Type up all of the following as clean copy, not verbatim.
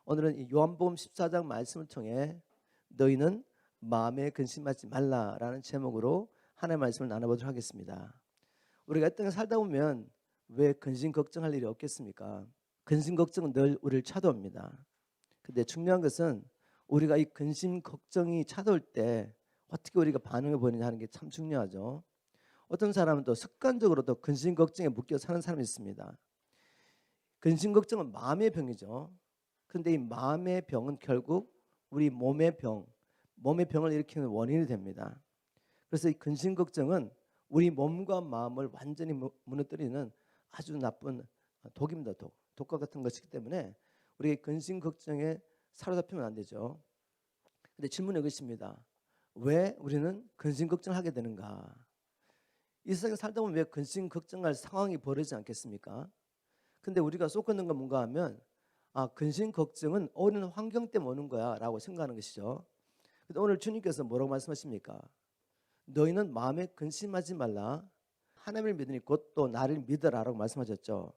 오늘은 이 요한복음 14장 말씀을 통해 너희는 마음에 근심하지 말라라는 제목으로 하나님의 말씀을 나눠보도록 하겠습니다. 우리가 이 땅에 살다 보면 왜 근심 걱정할 일이 없겠습니까? 근심 걱정은 늘 우리를 찾아옵니다. 근데 중요한 것은 우리가 이 근심 걱정이 찾아올 때 어떻게 우리가 반응을 보이느냐 하는 게 참 중요하죠. 어떤 사람은 또 습관적으로도 근심 걱정에 묶여 사는 사람이 있습니다. 근심 걱정은 마음의 병이죠. 그런데 이 마음의 병은 결국 우리 몸의 병을 일으키는 원인이 됩니다. 그래서 이 근심 걱정은 우리 몸과 마음을 완전히 무너뜨리는 아주 나쁜 독입니다. 독과 같은 것이기 때문에 우리 근심 걱정에 사로잡히면 안 되죠. 근데 질문은 이것입니다. 왜 우리는 근심 걱정을 하게 되는가? 이 세상에 살다 보면 왜 근심 걱정할 상황이 벌어지지 않겠습니까? 근데 우리가 쏟고 있는 건 뭔가 하면 근심 걱정은 어려운 환경 때문에 오는 거야 라고 생각하는 것이죠. 근데 오늘 주님께서 뭐라고 말씀하십니까? 너희는 마음에 근심하지 말라. 하나님을 믿으니 곧 또 나를 믿어라라고 말씀하셨죠.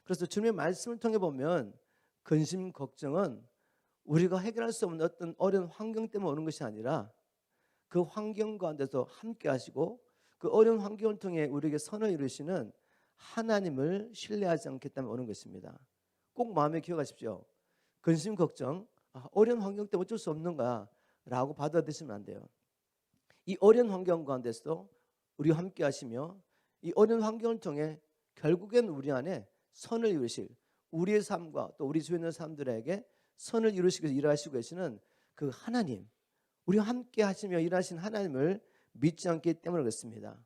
그래서 주님의 말씀을 통해 보면 근심 걱정은 우리가 해결할 수 없는 어떤 어려운 환경 때문에 오는 것이 아니라 그 환경 가운데서 함께 하시고 그 어려운 환경을 통해 우리에게 선을 이루시는 하나님을 신뢰하지 않기 때문에 오는 것입니다. 꼭 마음에 기억하십시오. 근심 걱정, 어려운 환경 때문에 어쩔 수 없는 거야 라고 받아들이시면 안 돼요. 이 어려운 환경 가운데서 우리와 함께 하시며 이 어려운 환경을 통해 결국엔 우리 안에 선을 이루실, 우리의 삶과 또 우리 주위에 있는 사람들에게 선을 이루시기 위해서 일하시고 계시는 그 하나님, 우리와 함께 하시며 일하신 하나님을 믿지 않기 때문에 그렇습니다.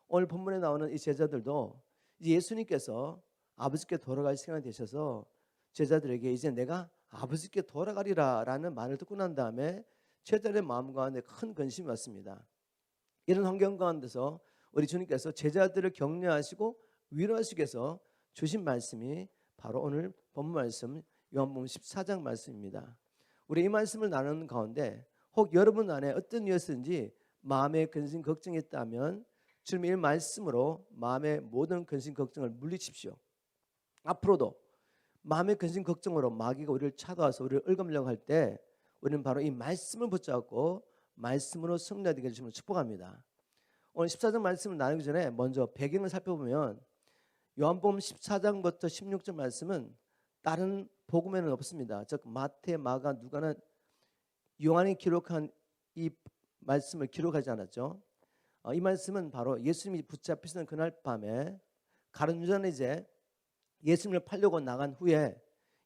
오늘 본문에 나오는 이 제자들도 예수님께서 아버지께 돌아갈 시간이 되셔서 제자들에게 이제 내가 아버지께 돌아가리라 라는 말을 듣고 난 다음에 제자들의 마음 가운데 큰 근심이 왔습니다. 이런 환경 가운데서 우리 주님께서 제자들을 격려하시고 위로하시기 위해서 주신 말씀이 바로 오늘 본문 말씀 요한복음 14장 말씀입니다. 우리 이 말씀을 나누는 가운데 혹 여러분 안에 어떤 이유였든지 마음의 근심 걱정이 있다면 주님의 이 말씀으로 마음의 모든 근심 걱정을 물리십시오. 앞으로도 마음의 근심 걱정으로 마귀가 우리를 찾아와서 우리를 얽어매려고 할 때 우리는 바로 이 말씀을 붙잡고 말씀으로 승리하게 해주시면 축복합니다. 오늘 14장 말씀을 나누기 전에 먼저 배경을 살펴보면 요한복음 14장부터 16절 말씀은 다른 복음에는 없습니다. 즉 마태, 마가, 누가는 요한이 기록한 이 말씀을 기록하지 않았죠. 이 말씀은 바로 예수님이 붙잡히시는 그날 밤에 가룟유다는 이제 예수님을 팔려고 나간 후에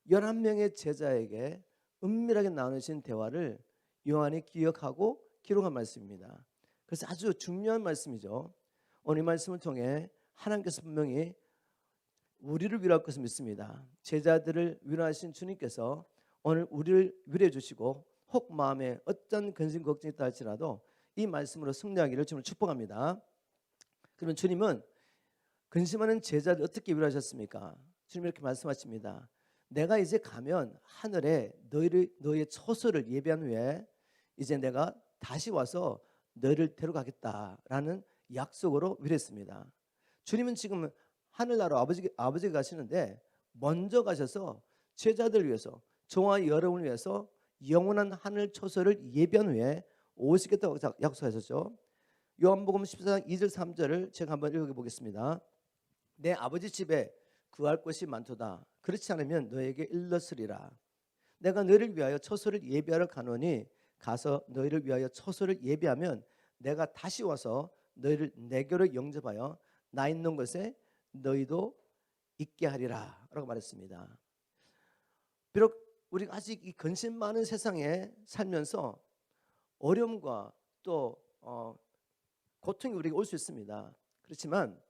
11명의 제자에게 은밀하게 나누신 대화를 요한이 기억하고 기록한 말씀입니다. 그래서 아주 중요한 말씀이죠. 오늘 이 말씀을 통해 하나님께서 분명히 우리를 위로할 것을 믿습니다. 제자들을 위로하신 주님께서 오늘 우리를 위로해 주시고 혹 마음에 어떤 근심 걱정이 있다 할지라도 이 말씀으로 승리하기를 주님을 축복합니다. 그러면 주님은 근심하는 제자들 어떻게 위로하셨습니까? 주님 이렇게 말씀하십니다. 내가 이제 가면 하늘에 너희의 처소를 예비한 후에 이제 내가 다시 와서 너희를 데려가겠다라는 약속으로 위로했습니다. 주님은 지금 하늘나라 아버지가 가시는데 먼저 가셔서 제자들 위해서 저와 여러분을 위해서 영원한 하늘 처소를 예비한 후에 오시겠다고 약속하셨죠. 요한복음 14장 2절 3절을 제가 한번 읽어보겠습니다. 내 아버지 집에 구할 곳이 많도다. 그렇지 않으면 너에게 일렀으리라. 내가 너희를 위하여 처소를 예비하러 가노니 가서 너희를 위하여 처소를 예비하면 내가 다시 와서 너희를 내게로 영접하여 나 있는 곳에 너희도 있게 하리라 라고 말했습니다. 비록 우리가 아직 이 근심 많은 세상에 살면서 어려움과 또 고통이 우리에게 올 수 있습니다. 그렇지만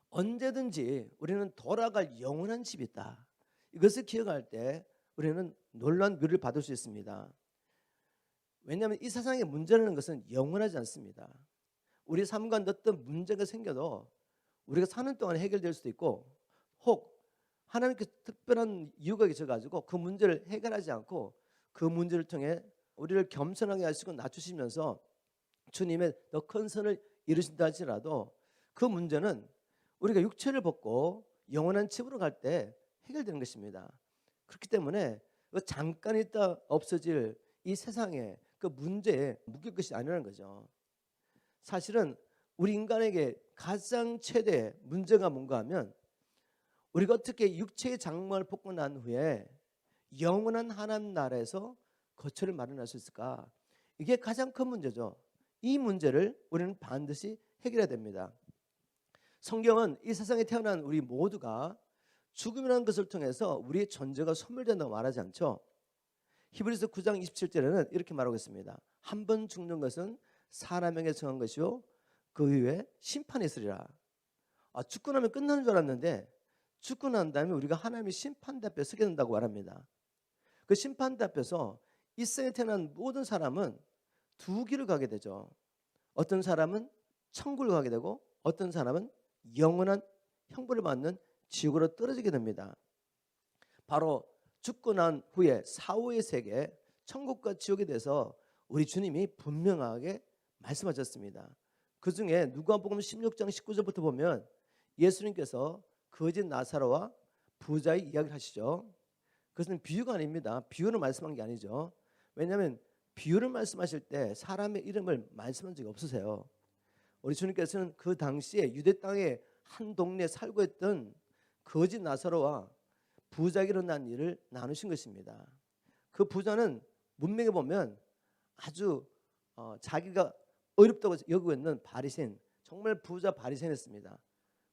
언제든지 우리는 돌아갈 영원한 집이 있다. 이것을 기억할 때 우리는 놀라운 위로를 받을 수 있습니다. 왜냐하면 이 세상에 문제라는 것은 영원하지 않습니다. 우리 삶 가운데 어떤 문제가 생겨도 우리가 사는 동안 해결될 수도 있고 혹 하나님께서 특별한 이유가 있어가지고 그 문제를 해결하지 않고 그 문제를 통해 우리를 겸손하게 하시고 낮추시면서 주님의 더 큰 선을 이루신다 할지라도 그 문제는 우리가 육체를 벗고 영원한 집으로 갈 때 해결되는 것입니다. 그렇기 때문에 잠깐 있다 없어질 이 세상에 그 문제에 묶일 것이 아니라는 거죠. 사실은 우리 인간에게 가장 최대의 문제가 뭔가 하면 우리가 어떻게 육체의 장막을 벗고 난 후에 영원한 하나님 나라에서 거처를 마련할 수 있을까? 이게 가장 큰 문제죠. 이 문제를 우리는 반드시 해결해야 됩니다. 성경은 이 세상에 태어난 우리 모두가 죽음이라는 것을 통해서 우리의 존재가 소멸된다고 말하지 않죠. 히브리서 9장 27절에는 이렇게 말하고 있습니다. 한 번 죽는 것은 사람에게 정한 것이요 그 이후에 심판이 있으리라. 죽고 나면 끝나는 줄 알았는데 죽고 난 다음에 우리가 하나님의 심판대 앞에 서게 된다고 말합니다. 그 심판대 앞에서 이 세상에 태어난 모든 사람은 두 길을 가게 되죠. 어떤 사람은 천국을 가게 되고 어떤 사람은 영원한 형벌을 받는 지옥으로 떨어지게 됩니다. 바로 죽고 난 후에 사후의 세계, 천국과 지옥에 대해서 우리 주님이 분명하게 말씀하셨습니다. 그 중에 누가복음 16장 19절부터 보면 예수님께서 거짓 나사로와 부자의 이야기를 하시죠. 그것은 비유가 아닙니다. 비유를 말씀한 게 아니죠. 왜냐하면 비유를 말씀하실 때 사람의 이름을 말씀한 적이 없으세요. 우리 주님께서는 그 당시에 유대 땅의 한 동네에 살고 있던 거짓 나사로와 부자에게 일어난 일을 나누신 것입니다. 그 부자는 문맥에 보면 아주 자기가 어렵다고 여기고 있는 바리새인, 정말 부자 바리새인이었습니다.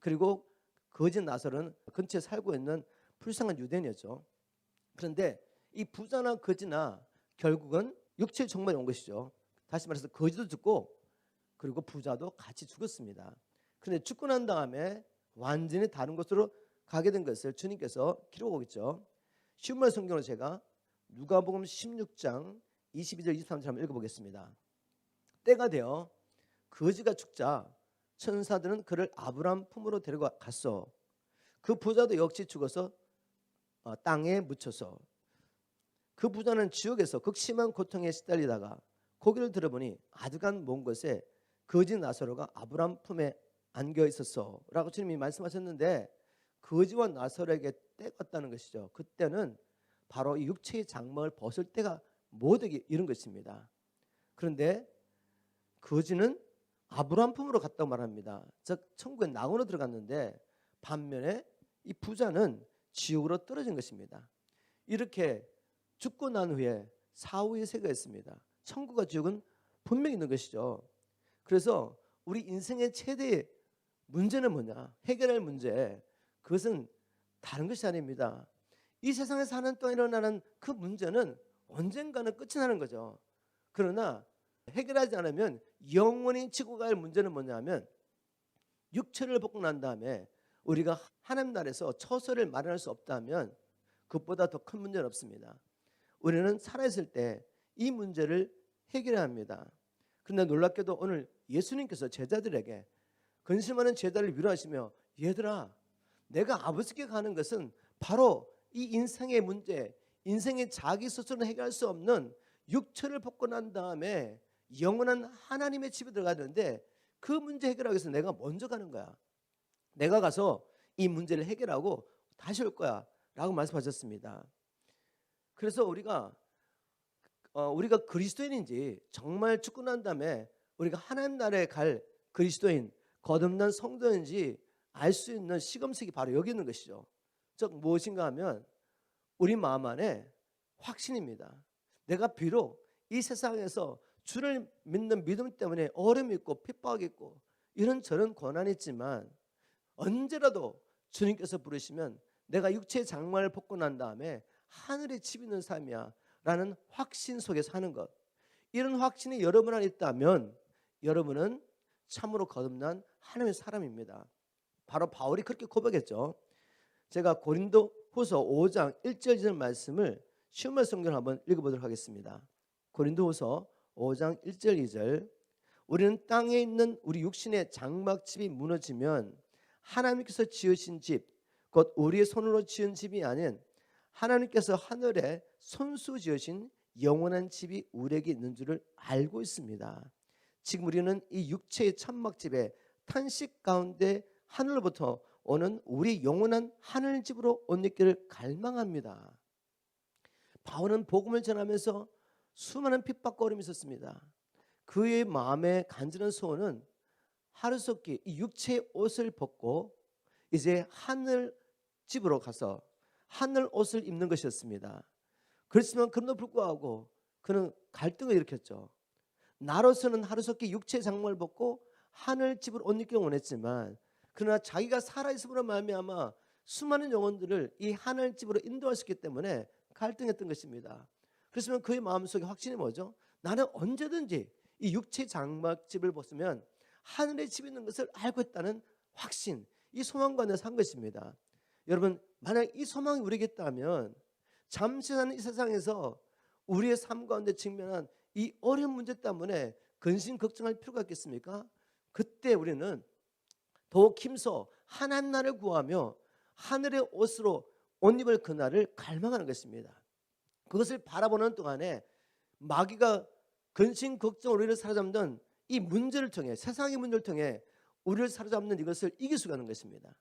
그리고 거짓 나사로는 근처에 살고 있는 불쌍한 유대인이었죠. 그런데 이 부자나 거지나 결국은 육체의 종말이 온 것이죠. 다시 말해서 거지도 죽고 그리고 부자도 같이 죽었습니다. 그런데 죽고 난 다음에 완전히 다른 곳으로 가게 된 것을 주님께서 기록하고 있죠. 쉬운 말 성경으로 제가 누가복음 16장 22절 23절 한번 읽어보겠습니다. 때가 되어 거지가 죽자 천사들은 그를 아브라함 품으로 데려갔어. 그 부자도 역시 죽어서 땅에 묻혀서 그 부자는 지옥에서 극심한 고통에 시달리다가 고개를 들어보니 아득한 먼 곳에 거지 나사로가 아브라함 품에 안겨 있었어 라고 주님이 말씀하셨는데 거지와 나사로에게 때가 왔다는 것이죠. 그때는 바로 이 육체의 장막을 벗을 때가 못 이른 것입니다. 그런데 거지는 아브라함 품으로 갔다고 말합니다. 즉 천국에 낙원으로 들어갔는데 반면에 이 부자는 지옥으로 떨어진 것입니다. 이렇게 죽고 난 후에 사후의 세계가 있습니다. 천국과 지옥은 분명히 있는 것이죠. 그래서 우리 인생의 최대의 문제는 뭐냐? 해결할 문제, 그것은 다른 것이 아닙니다. 이 세상에 사는 동안 일어나는 그 문제는 언젠가는 끝이 나는 거죠. 그러나 해결하지 않으면 영원히 지고 갈 문제는 뭐냐면 육체를 벗고 난 다음에 우리가 하나님 나라에서 처소를 마련할 수 없다면 그것보다 더 큰 문제는 없습니다. 우리는 살아있을 때 이 문제를 해결해야 합니다. 그런데 놀랍게도 오늘 예수님께서 제자들에게 근심하는 제자를 위로하시며 얘들아 내가 아버지께 가는 것은 바로 이 인생의 문제, 인생의 자기 스스로 해결할 수 없는 육체를 벗고 난 다음에 영원한 하나님의 집에 들어가야 되는데 그 문제 해결하기 위해서 내가 먼저 가는 거야. 내가 가서 이 문제를 해결하고 다시 올 거야 라고 말씀하셨습니다. 그래서 우리가 그리스도인인지 정말 죽고 난 다음에 우리가 하나님 나라에 갈 그리스도인, 거듭난 성도인지 알 수 있는 시금석이 바로 여기 있는 것이죠. 즉 무엇인가 하면 우리 마음 안에 확신입니다. 내가 비록 이 세상에서 주를 믿는 믿음 때문에 어려움이 있고 핍박이 있고 이런저런 고난이 있지만 언제라도 주님께서 부르시면 내가 육체의 장막을 벗고 난 다음에 하늘에 집 있는 삶이야 라는 확신 속에 사는 것, 이런 확신이 여러분 안에 있다면 여러분은 참으로 거듭난 하나님의 사람입니다. 바로 바울이 그렇게 고백했죠. 제가 고린도후서 5장 1절 2절 말씀을 쉬운 말 성경을 한번 읽어보도록 하겠습니다. 고린도후서 5장 1절 2절 우리는 땅에 있는 우리 육신의 장막집이 무너지면 하나님께서 지으신 집, 곧 우리의 손으로 지은 집이 아닌 하나님께서 하늘에 손수 지으신 영원한 집이 우리에게 있는 줄을 알고 있습니다. 지금 우리는 이 육체의 천막집에 탄식 가운데 하늘로부터 오는 우리 영원한 하늘집으로 옷 입기를 갈망합니다. 바울은 복음을 전하면서 수많은 핍박과 어려움이 있었습니다. 그의 마음의 간절한 소원은 하루속히 이 육체의 옷을 벗고 이제 하늘 집으로 가서 하늘 옷을 입는 것이었습니다. 그렇지만 그럼에도 불구하고 그는 갈등을 일으켰죠. 나로서는 하루속히 육체의 장막을 벗고 하늘 집을 옷 입기를 원했지만 그러나 자기가 살아있음으로 말미암아 수많은 영혼들을 이 하늘 집으로 인도할 수 있기 때문에 갈등했던 것입니다. 그렇지만 그의 마음속에 확신이 뭐죠? 나는 언제든지 이 육체 장막집을 벗으면 하늘의 집이 있는 것을 알고 있다는 확신, 이 소망과 내서 한 것입니다. 여러분, 만약 이 소망이 우리에게 있다면 잠시 사는 이 세상에서 우리의 삶 가운데 직면한 이 어려운 문제 때문에 근심 걱정할 필요가 있겠습니까? 그때 우리는 더욱 힘써 하나님 나라를 구하며 하늘의 옷으로 옷 입을 그날을 갈망하는 것입니다. 그것을 바라보는 동안에 마귀가 근심 걱정으로 우리를 사로잡는 이 문제를 통해, 세상의 문제를 통해 우리를 사로잡는 이것을 이길 수가 있는 것입니다.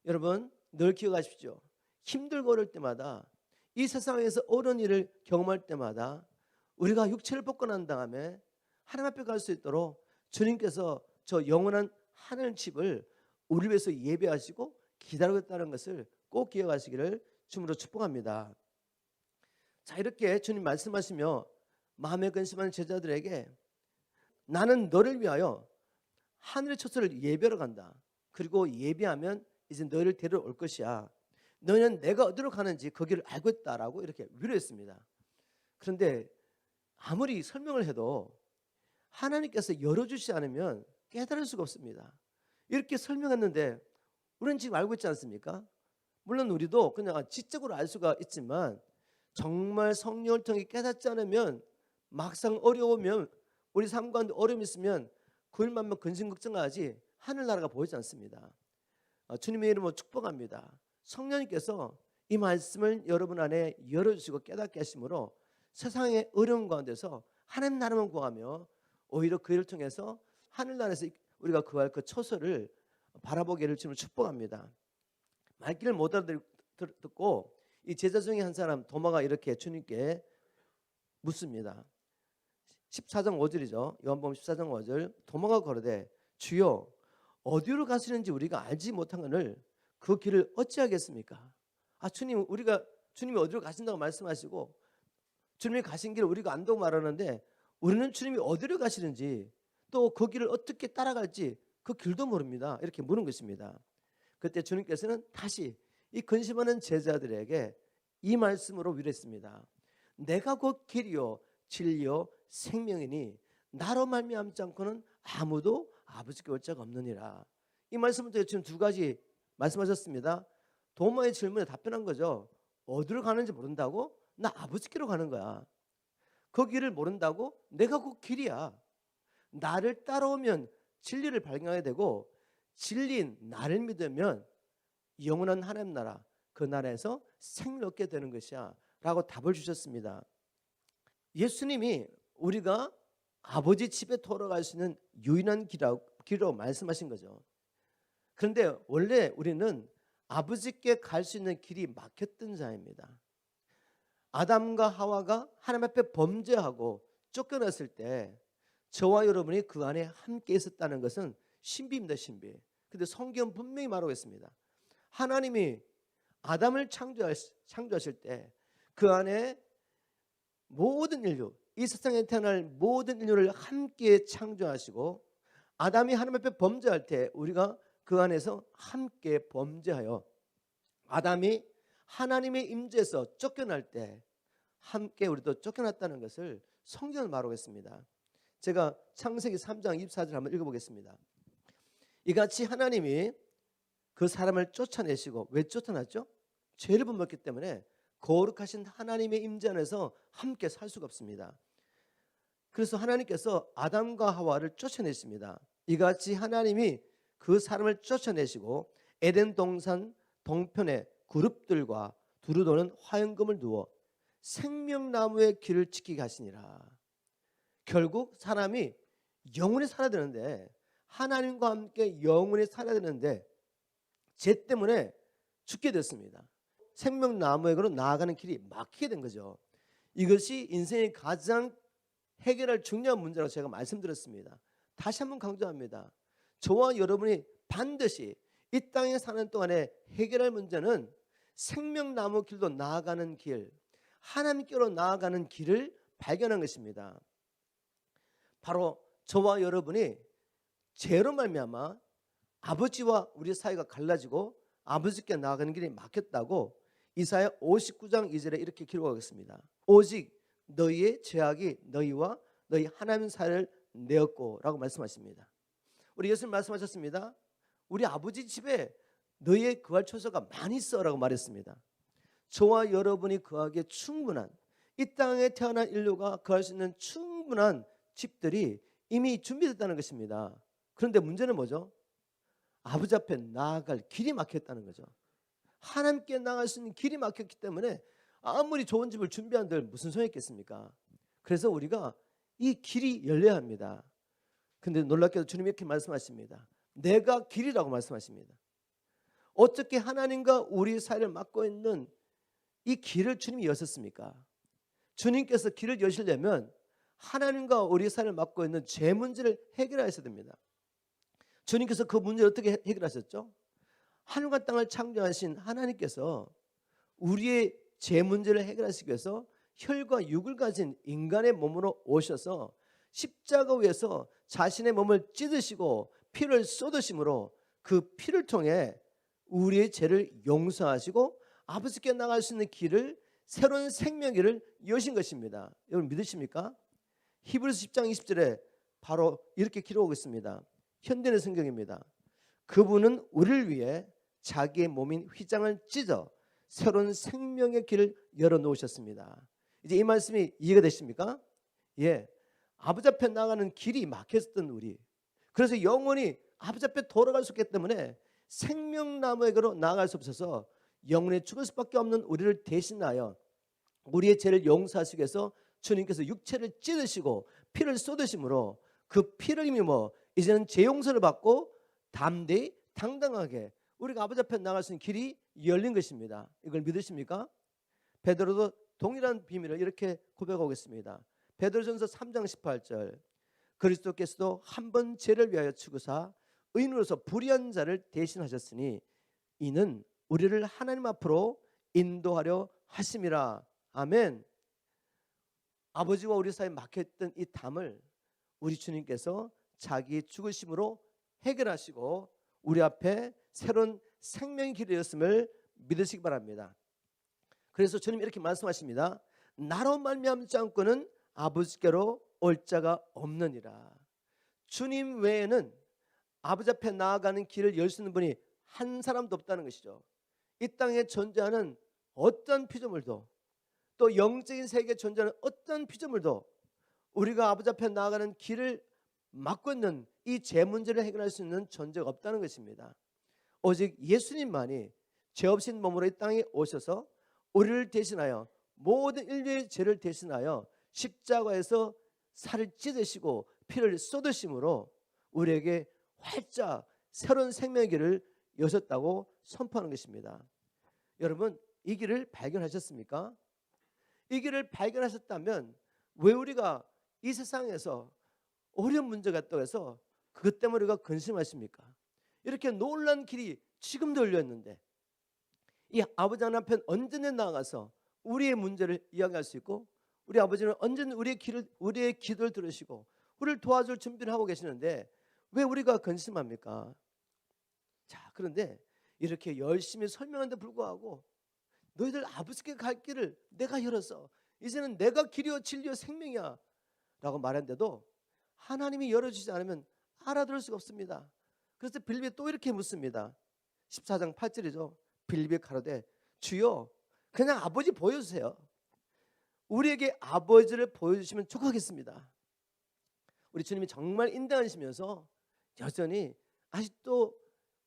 여러분, 늘 기억하십시오. 힘들고 어려울 때마다, 이 세상에서 어려운 일을 경험할 때마다 우리가 육체를 벗고 난 다음에 하나님 앞에 갈 수 있도록 주님께서 저 영원한 하늘 집을 우리 위해서 예배하시고 기다리고 있다는 것을 꼭 기억하시기를 주님으로 축복합니다. 자, 이렇게 주님 말씀하시며 마음에 근심하는 제자들에게 나는 너를 위하여 하늘의 처소를 예배하러 간다. 그리고 예배하면 이제 너희를 데려올 것이야. 너희는 내가 어디로 가는지 거기를 알고 있다라고 이렇게 위로했습니다. 그런데 아무리 설명을 해도 하나님께서 열어주시지 않으면 깨달을 수가 없습니다. 이렇게 설명했는데 우리는 지금 알고 있지 않습니까? 물론 우리도 그냥 지적으로 알 수가 있지만 정말 성령을 통해 깨닫지 않으면 막상 어려우면 우리 삶 가운데 어려움이 있으면 그 일만 근심 걱정하지 하늘나라가 보이지 않습니다. 주님의 이름으로 축복합니다. 성령님께서 이 말씀을 여러분 안에 열어주시고 깨닫게 하심으로 세상의 어려움 가운데서 하나님 나라만 구하며 오히려 그 일을 통해서 하늘나라에서 우리가 구할 그 처소를 바라보기를 주님을 축복합니다. 말귀를 못 알아듣고 이 제자 중에 한 사람 도마가 이렇게 주님께 묻습니다. 14장 5절이죠. 요한복음 14장 5절. 도마가 거르되 주여 어디로 가시는지 우리가 알지 못한거늘 그 길을 어찌하겠습니까? 주님, 주님이 어디로 가신다고 말씀하시고 주님이 가신 길을 우리가 안다고 말하는데 우리는 주님이 어디로 가시는지 또 그 길을 어떻게 따라갈지 그 길도 모릅니다. 이렇게 물은 것입니다. 그때 주님께서는 다시 이 근심하는 제자들에게 이 말씀으로 위로했습니다. 내가 곧 길이요 진리요 생명이니 나로 말미암지 않고는 아무도 아버지께 올 자가 없느니라. 이 말씀을 통해 지금 두 가지 말씀하셨습니다. 도마의 질문에 답변한 거죠. 어디로 가는지 모른다고? 나 아버지께로 가는 거야. 그 길을 모른다고? 내가 그 길이야. 나를 따라오면 진리를 발견하게 되고 진리인 나를 믿으면 영원한 하나님 나라, 그 나라에서 생명을 얻게 되는 것이야 라고 답을 주셨습니다. 예수님이 우리가 아버지 집에 돌아갈 수 있는 유일한 길이라고 말씀하신 거죠. 그런데 원래 우리는 아버지께 갈 수 있는 길이 막혔던 자입니다. 아담과 하와가 하나님 앞에 범죄하고 쫓겨났을 때 저와 여러분이 그 안에 함께 있었다는 것은 신비입니다. 신비. 근데 성경은 분명히 말하고 있습니다. 하나님이 아담을 창조하실 때 그 안에 모든 인류, 이 세상에 태어날 모든 인류를 함께 창조하시고 아담이 하나님 앞에 범죄할 때 우리가 그 안에서 함께 범죄하여 아담이 하나님의 임재에서 쫓겨날 때 함께 우리도 쫓겨났다는 것을 성경을 말하고 있습니다. 제가 창세기 3장 24절 한번 읽어보겠습니다. 이같이 하나님이 그 사람을 쫓아내시고, 왜 쫓아났죠? 죄를 범했기 때문에 거룩하신 하나님의 임재 안에서 함께 살 수가 없습니다. 그래서 하나님께서 아담과 하와를 쫓아냈습니다. 이같이 하나님이 그 사람을 쫓아내시고 에덴 동산 동편에 그룹들과 두루 도는 화염금을 두어 생명나무의 길을 지키게 하시니라. 결국 사람이 영원히 살아야 되는데, 하나님과 함께 영원히 살아야 되는데 죄 때문에 죽게 됐습니다. 생명나무에게로 나아가는 길이 막히게 된 거죠. 이것이 인생의 가장 해결할 중요한 문제라고 제가 말씀드렸습니다. 다시 한번 강조합니다. 저와 여러분이 반드시 이 땅에 사는 동안에 해결할 문제는 생명나무 길로 나아가는 길, 하나님께로 나아가는 길을 발견한 것입니다. 바로 저와 여러분이 죄로 말미암아 아버지와 우리 사이가 갈라지고 아버지께 나아가는 길이 막혔다고 이사야 59장 2절에 이렇게 기록하겠습니다. 오직 너희의 죄악이 너희와 너희 하나님 사이를 내었고 라고 말씀하십니다. 우리 예수님 말씀하셨습니다. 우리 아버지 집에 너희의 거할 처소가 많이 있어 라고 말했습니다. 저와 여러분이 거하기에 충분한, 이 땅에 태어난 인류가 거할 수 있는 충분한 집들이 이미 준비됐다는 것입니다. 그런데 문제는 뭐죠? 아버지 앞에 나아갈 길이 막혔다는 거죠. 하나님께 나아갈 수 있는 길이 막혔기 때문에 아무리 좋은 집을 준비한들 무슨 소용이 있겠습니까? 그래서 우리가 이 길이 열려야 합니다. 근데 놀랍게도 주님이 이렇게 말씀하십니다. 내가 길이라고 말씀하십니다. 어떻게 하나님과 우리 사이를 막고 있는 이 길을 주님이 여셨습니까? 주님께서 길을 여시려면 하나님과 우리 사이를 막고 있는 죄 문제를 해결하셔야 됩니다. 주님께서 그 문제를 어떻게 해결하셨죠? 하늘과 땅을 창조하신 하나님께서 우리의 죄 문제를 해결하시기 위해서 혈과 육을 가진 인간의 몸으로 오셔서 십자가 위에서 자신의 몸을 찢으시고 피를 쏟으심으로 그 피를 통해 우리의 죄를 용서하시고 아버지께 나갈 수 있는 길을, 새로운 생명길을 여신 것입니다. 여러분 믿으십니까? 히브리서 10장 20절에 바로 이렇게 기록하고 있습니다. 현대의 성경입니다. 그분은 우리를 위해 자기의 몸인 휘장을 찢어 새로운 생명의 길을 열어놓으셨습니다. 이제 이 말씀이 이해가 되십니까? 예, 아버지 앞에 나가는 길이 막혔던 우리, 그래서 영원히 아버지 앞에 돌아갈 수 없기 때문에 생명나무에게로 나아갈 수 없어서 영원히 죽을 수밖에 없는 우리를 대신하여 우리의 죄를 용서하시기 위해서 주님께서 육체를 찢으시고 피를 쏟으심으로 그 피를 힘입어 이제는 죄 용서를 받고 담대히 당당하게 우리가 아버지 앞에 나갈 수 있는 길이 열린 것입니다. 이걸 믿으십니까? 베드로도 동일한 비밀을 이렇게 고백하고 있습니다. 베드로전서 3장 18절, 그리스도께서도 한 번 죄를 위하여 죽으사 의인으로서 불의한 자를 대신하셨으니 이는 우리를 하나님 앞으로 인도하려 하심이라. 아멘. 아버지와 우리 사이에 막혔던 이 담을 우리 주님께서 자기 죽으심으로 해결하시고 우리 앞에 새로운 생명의 길이 되었음을 믿으시기 바랍니다. 그래서 주님 이렇게 말씀하십니다. 나로 말미암지 않고는 아버지께로 올 자가 없느니라. 주님 외에는 아버지 앞에 나아가는 길을 열 수 있는 분이 한 사람도 없다는 것이죠. 이 땅에 존재하는 어떤 피조물도, 또 영적인 세계에 존재하는 어떤 피조물도 우리가 아버지 앞에 나아가는 길을 막고 있는 이 죄 문제를 해결할 수 있는 존재가 없다는 것입니다. 오직 예수님만이 죄 없인 몸으로 이 땅에 오셔서 우리를 대신하여, 모든 인류의 죄를 대신하여 십자가에서 살을 찢으시고 피를 쏟으심으로 우리에게 활짝 새로운 생명의 길을 여셨다고 선포하는 것입니다. 여러분, 이 길을 발견하셨습니까? 이 길을 발견하셨다면 왜 우리가 이 세상에서 어려운 문제가 있다고 해서 그것 때문에 우리가 근심하십니까? 이렇게 놀란 길이 지금도 열려있는데 이 아버지 하나님 앞에 언제나 나아가서 우리의 문제를 이야기할 수 있고, 우리 아버지는 언제나 우리의 기도를 들으시고 우리를 도와줄 준비를 하고 계시는데 왜 우리가 근심합니까? 자, 그런데 이렇게 열심히 설명하는데 불구하고 너희들 아버지께 갈 길을 내가 열었어, 이제는 내가 길이요 진리요 생명이야 라고 말했는데도 하나님이 열어주지 않으면 알아들을 수가 없습니다. 그래서 빌립이 또 이렇게 묻습니다. 14장 8절이죠. 빌립이 가로되 주여 그냥 아버지 보여주세요. 우리에게 아버지를 보여주시면 좋겠습니다. 우리 주님이 정말 인내하시면서 여전히 아직도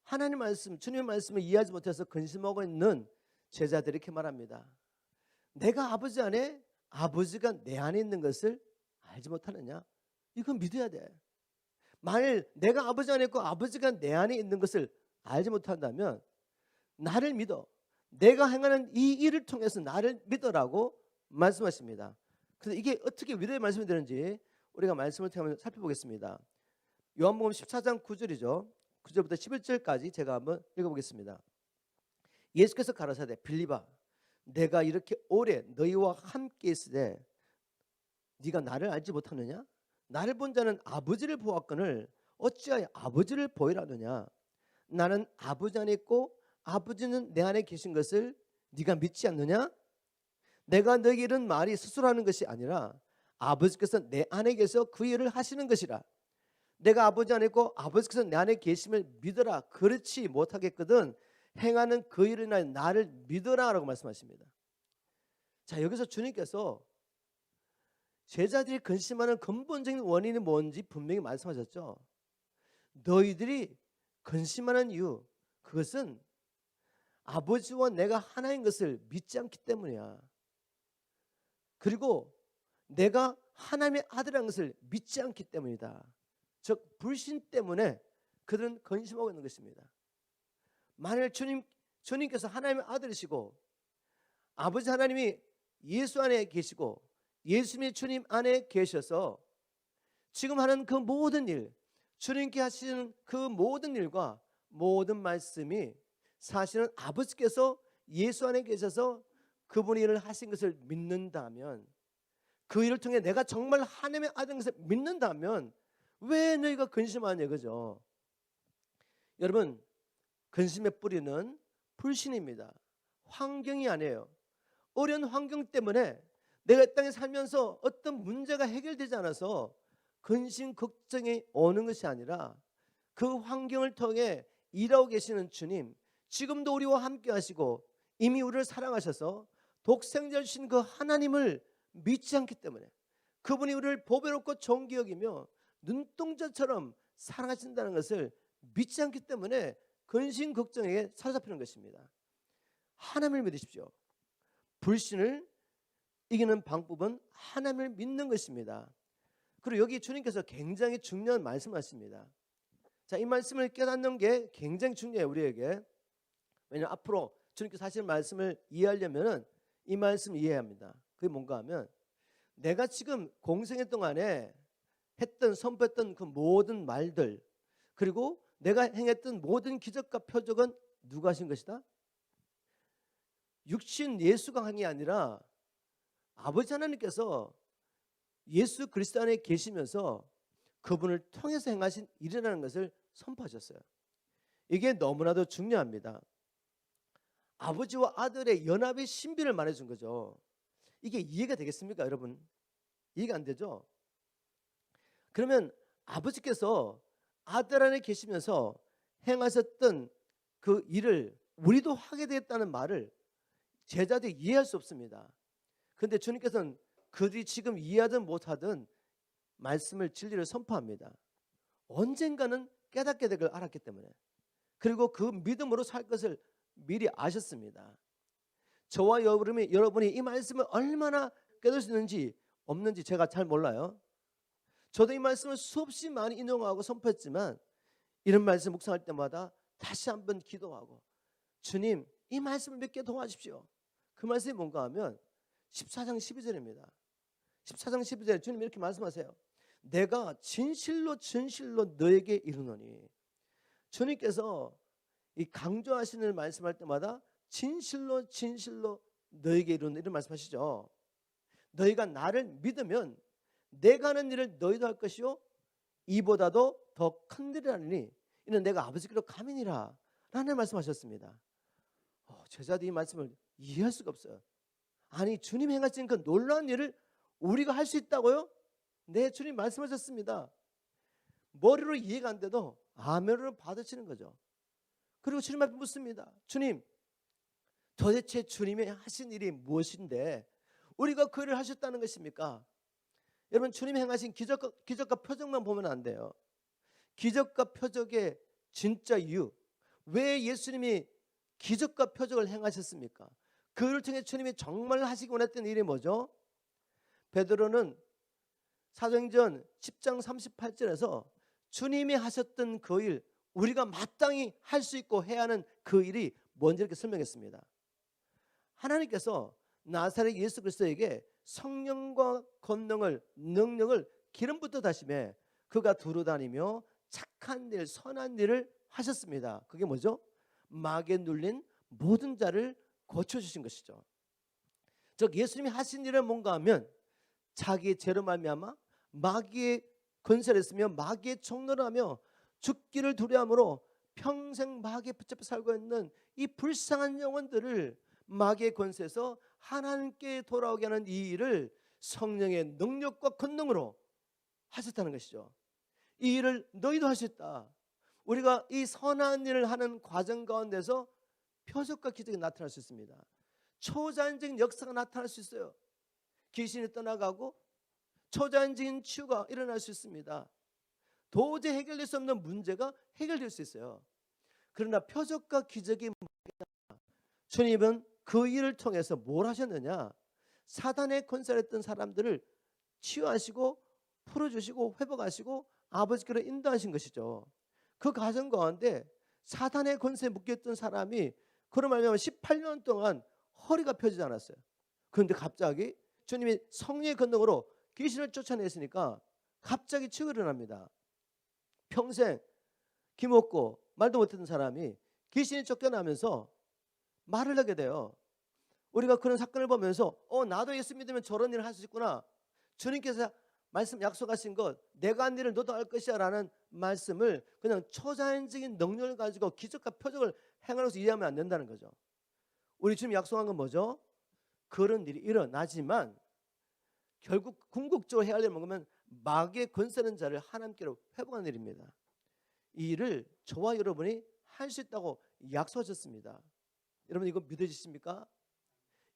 하나님 말씀, 주님의 말씀을 이해하지 못해서 근심하고 있는 제자들이 이렇게 말합니다. 내가 아버지 안에, 아버지가 내 안에 있는 것을 알지 못하느냐? 이건 믿어야 돼. 만일 내가 아버지 안에 있고 아버지가 내 안에 있는 것을 알지 못한다면 나를 믿어, 내가 행하는 이 일을 통해서 나를 믿으라고 말씀하십니다. 그래서 이게 어떻게 위로의 말씀이 되는지 우리가 말씀을 통해 살펴보겠습니다. 요한복음 14장 9절이죠. 9절부터 11절까지 제가 한번 읽어보겠습니다. 예수께서 가라사대 빌립아 내가 이렇게 오래 너희와 함께 있으되 네가 나를 알지 못하느냐? 나를 본 자는 아버지를 보았거늘 어찌하여 아버지를 보이라 하느냐? 나는 아버지 안에 있고 아버지는 내 안에 계신 것을 네가 믿지 않느냐? 내가 너에게 이런 말이 스스로 하는 것이 아니라 아버지께서 내 안에 계셔 그 일을 하시는 것이라. 내가 아버지 안에 있고 아버지께서 내 안에 계심을 믿어라. 그렇지 못하겠거든 행하는 그 일을 인하여 나를 믿어라 라고 말씀하십니다. 자, 여기서 주님께서 제자들이 근심하는 근본적인 원인이 뭔지 분명히 말씀하셨죠. 너희들이 근심하는 이유, 그것은 아버지와 내가 하나인 것을 믿지 않기 때문이야. 그리고 내가 하나님의 아들이라는 것을 믿지 않기 때문이다. 즉 불신 때문에 그들은 근심하고 있는 것입니다. 만일 주님께서 하나님의 아들이시고 아버지 하나님이 예수 안에 계시고 예수님이 주님 안에 계셔서 지금 하는 그 모든 일, 주님께 하시는 그 모든 일과 모든 말씀이 사실은 아버지께서 예수 안에 계셔서 그분이 일을 하신 것을 믿는다면, 그 일을 통해 내가 정말 하나님의 아들인 것을 믿는다면 왜 너희가 근심하냐 이거죠. 여러분, 근심의 뿌리는 불신입니다. 환경이 아니에요. 어려운 환경 때문에 내가 이 땅에 살면서 어떤 문제가 해결되지 않아서 근심 걱정이 오는 것이 아니라 그 환경을 통해 일하고 계시는 주님, 지금도 우리와 함께 하시고 이미 우리를 사랑하셔서 독생자 주신 그 하나님을 믿지 않기 때문에, 그분이 우리를 보배롭고 존귀 여기며 눈동자처럼 사랑하신다는 것을 믿지 않기 때문에 근심 걱정에 사로잡히는 것입니다. 하나님을 믿으십시오. 불신을 이기는 방법은 하나님을 믿는 것입니다. 그리고 여기 주님께서 굉장히 중요한 말씀을 하십니다. 자, 이 말씀을 깨닫는 게 굉장히 중요해요, 우리에게. 왜냐하면 앞으로 주님께서 하시는 말씀을 이해하려면 이 말씀을 이해해야 합니다. 그게 뭔가 하면, 내가 지금 공생의 동안에 했던 선포했던 그 모든 말들, 그리고 내가 행했던 모든 기적과 표적은 누가 하신 것이다? 육신 예수가 한 게 아니라 아버지 하나님께서 예수 그리스도 안에 계시면서 그분을 통해서 행하신 일이라는 것을 선포하셨어요. 이게 너무나도 중요합니다. 아버지와 아들의 연합의 신비를 말해준 거죠. 이게 이해가 되겠습니까, 여러분? 이해가 안 되죠? 그러면 아버지께서 아들 안에 계시면서 행하셨던 그 일을 우리도 하게 되었다는 말을 제자들이 이해할 수 없습니다. 그런데 주님께서는 그들이 지금 이해하든 못하든 말씀을, 진리를 선포합니다. 언젠가는 깨닫게 될 걸 알았기 때문에, 그리고 그 믿음으로 살 것을 미리 아셨습니다. 저와 여러분이 이 말씀을 얼마나 깨달을 수 있는지 없는지 제가 잘 몰라요. 저도 이 말씀을 수없이 많이 인용하고 선포했지만 이런 말씀 묵상할 때마다 다시 한번 기도하고, 주님 이 말씀을 믿게 도와주십시오. 그 말씀이 뭔가 하면 14장 12절입니다. 14장 12절에 주님 이렇게 말씀하세요. 내가 진실로 너에게 이르노니. 주님께서 이 강조하시는 말씀할 때마다 진실로 너에게 이르노니 이런 말씀하시죠. 너희가 나를 믿으면 내가 하는 일을 너희도 할 것이요 이보다도 더 큰 일을 하리니 이는 내가 아버지께로 감이니라 라는 말씀하셨습니다. 제자들이 이 말씀을 이해할 수가 없어요. 아니, 주님 행하신 그 놀라운 일을 우리가 할 수 있다고요? 네, 주님 말씀하셨습니다. 머리로 이해가 안 돼도 아멘으로 받으시는 거죠. 그리고 주님 앞에 묻습니다. 주님, 도대체 주님이 하신 일이 무엇인데 우리가 그 일을 하셨다는 것입니까? 여러분, 주님 행하신 기적과 표적만 보면 안 돼요. 기적과 표적의 진짜 이유, 왜 예수님이 기적과 표적을 행하셨습니까? 그를 통해 주님이 정말 하시기 원했던 일이 뭐죠? 베드로는 사도행전 10장 38절에서 주님이 하셨던 그 일, 우리가 마땅히 할 수 있고 해야 하는 그 일이 뭔지 이렇게 설명했습니다. 하나님께서 나사렛 예수 그리스도에게 성령과 권능을 능력을 기름부터 다심에 그가 두루 다니며 착한 일 선한 일을 하셨습니다. 그게 뭐죠? 마귀에 눌린 모든 자를 고쳐주신 것이죠. 즉 예수님이 하신 일은 뭔가 하면 자기의 죄로 말미암아 마귀의 권세를 쓰며 마귀의 종노를 하며 죽기를 두려움으로 평생 마귀에 붙잡혀 살고 있는 이 불쌍한 영혼들을 마귀의 권세에서 하나님께 돌아오게 하는 이 일을 성령의 능력과 권능으로 하셨다는 것이죠. 이 일을 너희도 할 수 있다. 우리가 이 선한 일을 하는 과정 가운데서 표적과 기적이 나타날 수 있습니다. 초자연적인 역사가 나타날 수 있어요. 귀신이 떠나가고 초자연적인 치유가 일어날 수 있습니다. 도저히 해결될 수 없는 문제가 해결될 수 있어요. 그러나 표적과 기적이 주님은 그 일을 통해서 뭘 하셨느냐? 사단의 권세를 했던 사람들을 치유하시고 풀어주시고 회복하시고 아버지께로 인도하신 것이죠. 그 과정 가운데 사단의 권세에 묶였던 사람이 그런 말미암아 18년 동안 허리가 펴지지 않았어요. 그런데 갑자기 주님이 성령의 권능으로 귀신을 쫓아냈으니까 갑자기 치유가 일어납니다. 평생 기먹고 말도 못했던 사람이 귀신이 쫓겨나면서 말을 하게 돼요. 우리가 그런 사건을 보면서 나도 예수 믿으면 저런 일을 할 수 있구나. 주님께서 말씀 약속하신 것 내가 한 일을 너도 할 것이야 라는 말씀을 그냥 초자연적인 능력을 가지고 기적과 표적을 행하면서 이해하면 안 된다는 거죠. 우리 주님 약속한 건 뭐죠? 그런 일이 일어나지만 결국 궁극적으로 해야 할 일은 뭐냐면 마귀의 권세는 자를 하나님께로 회복하는 일입니다. 이 일을 저와 여러분이 할 수 있다고 약속하셨습니다. 여러분 이거 믿어지십니까?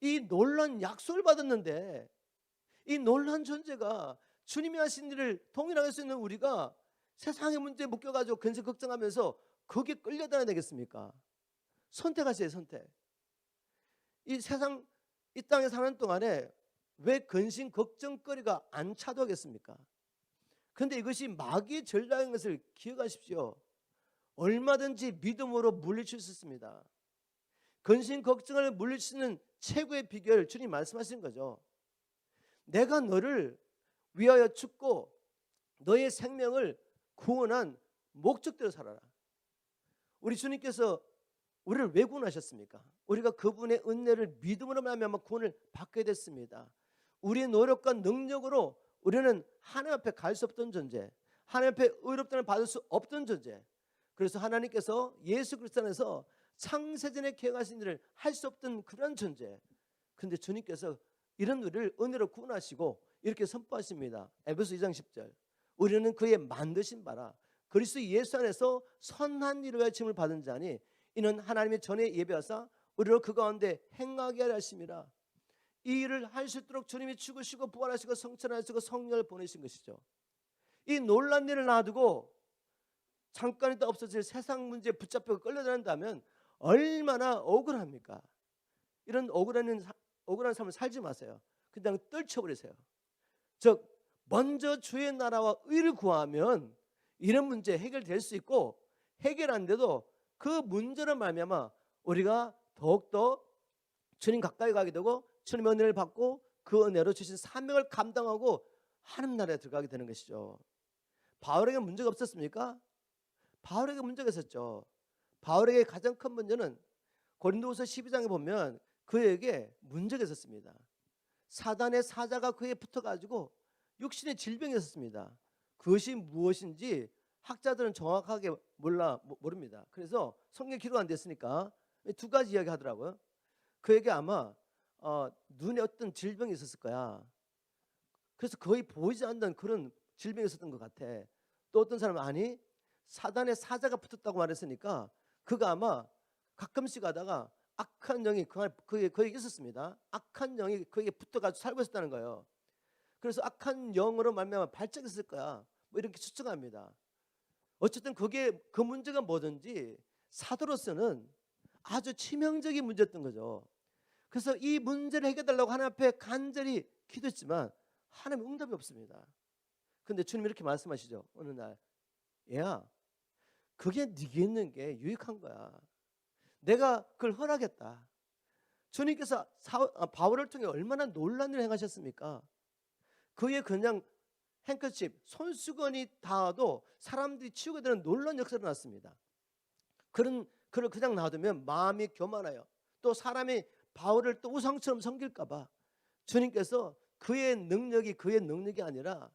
이 놀라운 약속을 받았는데 이 놀라운 존재가 주님이 하신 일을 동일하게 할 수 있는 우리가 세상의 문제에 묶여가지고 근심 걱정하면서 거기에 끌려다녀야 되겠습니까? 선택하세요. 선택. 이 세상 이 땅에 사는 동안에 왜 근심 걱정거리가 안 차도하겠습니까? 그런데 이것이 마귀의 전략인 것을 기억하십시오. 얼마든지 믿음으로 물리칠 수 있습니다. 근심 걱정을 물리치는 최고의 비결 주님 말씀하신 거죠. 내가 너를 위하여 죽고 너의 생명을 구원한 목적대로 살아라. 우리 주님께서 우리를 왜 구원하셨습니까? 우리가 그분의 은혜를 믿음으로 말미암아 구원을 받게 됐습니다. 우리의 노력과 능력으로 우리는 하나님 앞에 갈 수 없던 존재, 하나님 앞에 의롭다는 받을 수 없던 존재. 그래서 하나님께서 예수 그리스도 안에서 창세전에 계획하신 일을 할 수 없던 그런 존재. 그런데 주님께서 이런 우리를 은혜로 구원하시고 이렇게 선포하십니다. 에베소 2장 10절. 우리는 그의 만드신 바라 그리스도 예수 안에서 선한 일을 위하여 칭을 받은 자니 이는 하나님의 전에 예배하사 우리를 그 가운데 행하게 하려 하심이라. 이 일을 할 수 있도록 주님이 죽으시고 부활하시고 성천하시고 성령을 보내신 것이죠. 이 놀란 일을 놔두고 잠깐 있다 없어질 세상 문제에 붙잡혀 끌려다닌다면 얼마나 억울합니까? 이런 억울한 삶을 살지 마세요. 그냥 떨쳐버리세요. 즉 먼저 주의 나라와 의를 구하면 이런 문제 해결될 수 있고 해결 안 돼도 그 문제로 말미암아 우리가 더욱더 주님 가까이 가게 되고 주님의 은혜를 받고 그 은혜로 주신 사명을 감당하고 하나님 나라에 들어가게 되는 것이죠. 바울에게 문제가 없었습니까? 바울에게 문제가 있었죠. 바울에게 가장 큰 문제는 고린도후서 12장에 보면 그에게 문제가 있었습니다. 사단의 사자가 그에 붙어가지고 육신의 질병이 있었습니다. 그것이 무엇인지 학자들은 정확하게 모릅니다. 그래서 성경 기록 안 됐으니까 두 가지 이야기 하더라고요. 그에게 아마 눈에 어떤 질병이 있었을 거야. 그래서 거의 보이지 않는 그런 질병이 있었던 것 같아. 또 어떤 사람은 아니 사단의 사자가 붙었다고 말했으니까 그가 아마 가끔씩 하다가 악한 영이 그에게 있었습니다. 악한 영이 그에게 붙어가지고 살고 있었다는 거예요. 그래서 악한 영으로 말미암아 발작했을 거야. 뭐 이렇게 추측합니다. 어쨌든 그 문제가 뭐든지 사도로서는 아주 치명적인 문제였던 거죠. 그래서 이 문제를 해결해달라고 하나님 앞에 간절히 기도했지만 하나님 응답이 없습니다. 그런데 주님 이렇게 말씀하시죠. 어느 날 얘야 그게 네게 있는 게 유익한 거야. 내가 그걸 허락했다. 주님께서 바울을 통해 얼마나 놀라운 일을 행하셨습니까? 그의 그냥 행커칩, 손수건이 닿아도 사람들이 치우게 되는 놀라운 역사가 났습니다. 그런 그를 그냥 놔두면 마음이 교만해요. 또 사람이 바울을 또 우상처럼 섬길까 봐 주님께서 그의 능력이 아니라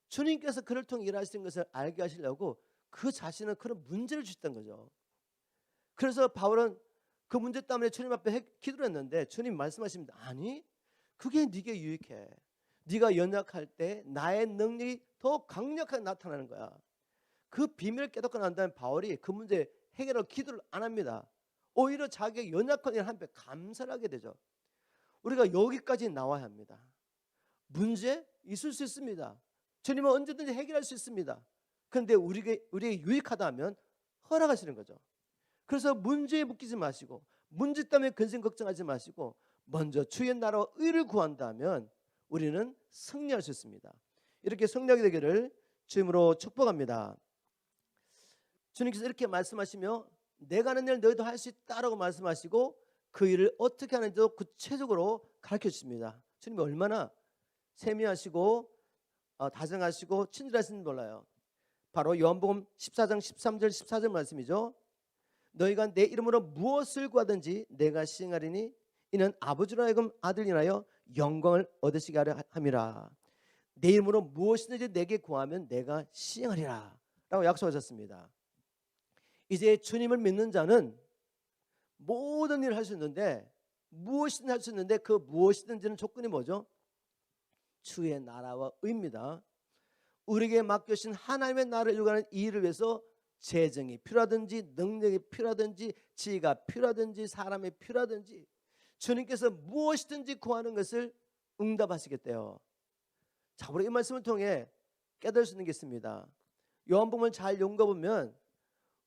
주님께서 그를 통해 일하시는 것을 알게 하시려고 그 자신은 그런 문제를 주셨던 거죠. 그래서 바울은 그 문제 때문에 주님 앞에 기도를 했는데 주님 말씀하십니다. 아니, 그게 네게 유익해. 네가 연약할 때 나의 능력이 더 강력하게 나타나는 거야. 그 비밀을 깨닫고 난 다음에 바울이 그 문제 해결할 기도를 안 합니다. 오히려 자기의 연약한 일 한편 감사를 하게 되죠. 우리가 여기까지 나와야 합니다. 문제 있을 수 있습니다. 주님은 언제든지 해결할 수 있습니다. 그런데 우리에게 유익하다면 허락하시는 거죠. 그래서 문제에 묶이지 마시고 문제 때문에 근심 걱정하지 마시고 먼저 주의 나라와 의를 구한다면 우리는 승리할 수 있습니다. 이렇게 승리하게 되기를 주님으로 축복합니다. 주님께서 이렇게 말씀하시며 내가 하는 일 너희도 할 수 있다라고 말씀하시고 그 일을 어떻게 하는지도 구체적으로 가르쳐 주십니다. 주님이 얼마나 세미하시고 다정하시고 친절하신지 몰라요. 바로 요한복음 14장 13절 14절 말씀이죠. 너희가 내 이름으로 무엇을 구하든지 내가 시행하리니 이는 아버지로 하여금 아들로 인하여 영광을 얻으시게 하려 함이라. 내 이름으로 무엇이든지 내게 구하면 내가 시행하리라 라고 약속하셨습니다. 이제 주님을 믿는 자는 모든 일을 할 수 있는데 무엇이든 할 수 있는데 그 무엇이든지는 조건이 뭐죠? 주의 나라와 의입니다. 우리에게 맡겨진 하나님의 나라를 이루어가는 이 일을 위해서 재정이 필요하든지 능력이 필요하든지 지혜가 필요하든지 사람이 필요하든지 주님께서 무엇이든지 구하는 것을 응답하시겠대요. 자, 우리 이 말씀을 통해 깨달을 수 있는 게 있습니다. 요한복음을 잘 연구해 보면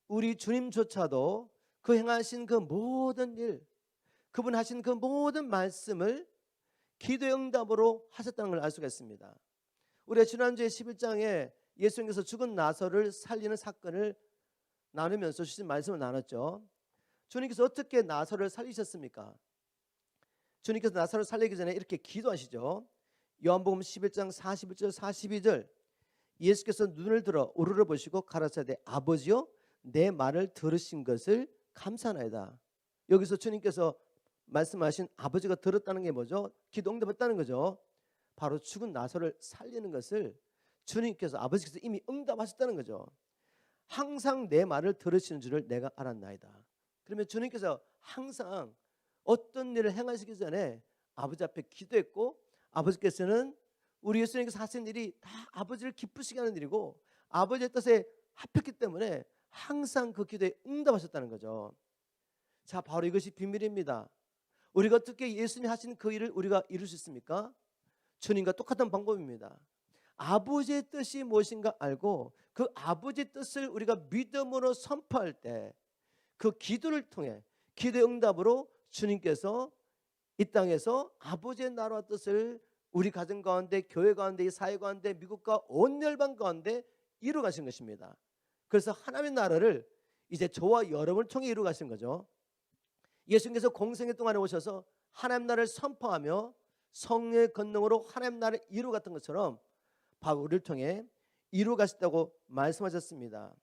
우리 주님조차도 그 행하신 그 모든 일, 그분 하신 그 모든 말씀을 기도의 응답으로 하셨다는 걸 알 수가 있습니다. 우리가 지난주에 11장에 예수님께서 죽은 나사로를 살리는 사건을 나누면서 주신 말씀을 나눴죠. 주님께서 어떻게 나사로를 살리셨습니까? 주님께서 나사로를 살리기 전에 이렇게 기도하시죠. 요한복음 11장 41절 42절 예수께서 눈을 들어 우러러 보시고 가라사대 아버지여 내 말을 들으신 것을 감사하나이다. 여기서 주님께서 말씀하신 아버지가 들었다는 게 뭐죠? 기도 응답했다는 거죠. 바로 죽은 나사로를 살리는 것을 주님께서 아버지께서 이미 응답하셨다는 거죠. 항상 내 말을 들으시는 줄을 내가 알았나이다. 그러면 주님께서 항상 어떤 일을 행하시기 전에 아버지 앞에 기도했고 아버지께서는 우리 예수님께서 하신 일이 다 아버지를 기쁘시게 하는 일이고 아버지의 뜻에 합했기 때문에 항상 그 기도에 응답하셨다는 거죠. 자, 바로 이것이 비밀입니다. 우리가 어떻게 예수님이 하신 그 일을 우리가 이룰 수 있습니까? 주님과 똑같은 방법입니다. 아버지의 뜻이 무엇인가 알고 그 아버지의 뜻을 우리가 믿음으로 선포할 때 그 기도를 통해 기도의 응답으로 주님께서 이 땅에서 아버지의 나라와 뜻을 우리 가정 가운데, 교회 가운데, 사회 가운데, 미국과 온 열방 가운데 이루어 가신 것입니다. 그래서 하나님의 나라를 이제 저와 여러분을 통해 이루어 가신 거죠. 예수님께서 공생애 동안에 오셔서 하나님 나라를 선포하며 성령의 권능으로 하나님 나라를 이루어 갔던 것처럼 바로 우리를 통해 이루어 가셨다고 말씀하셨습니다.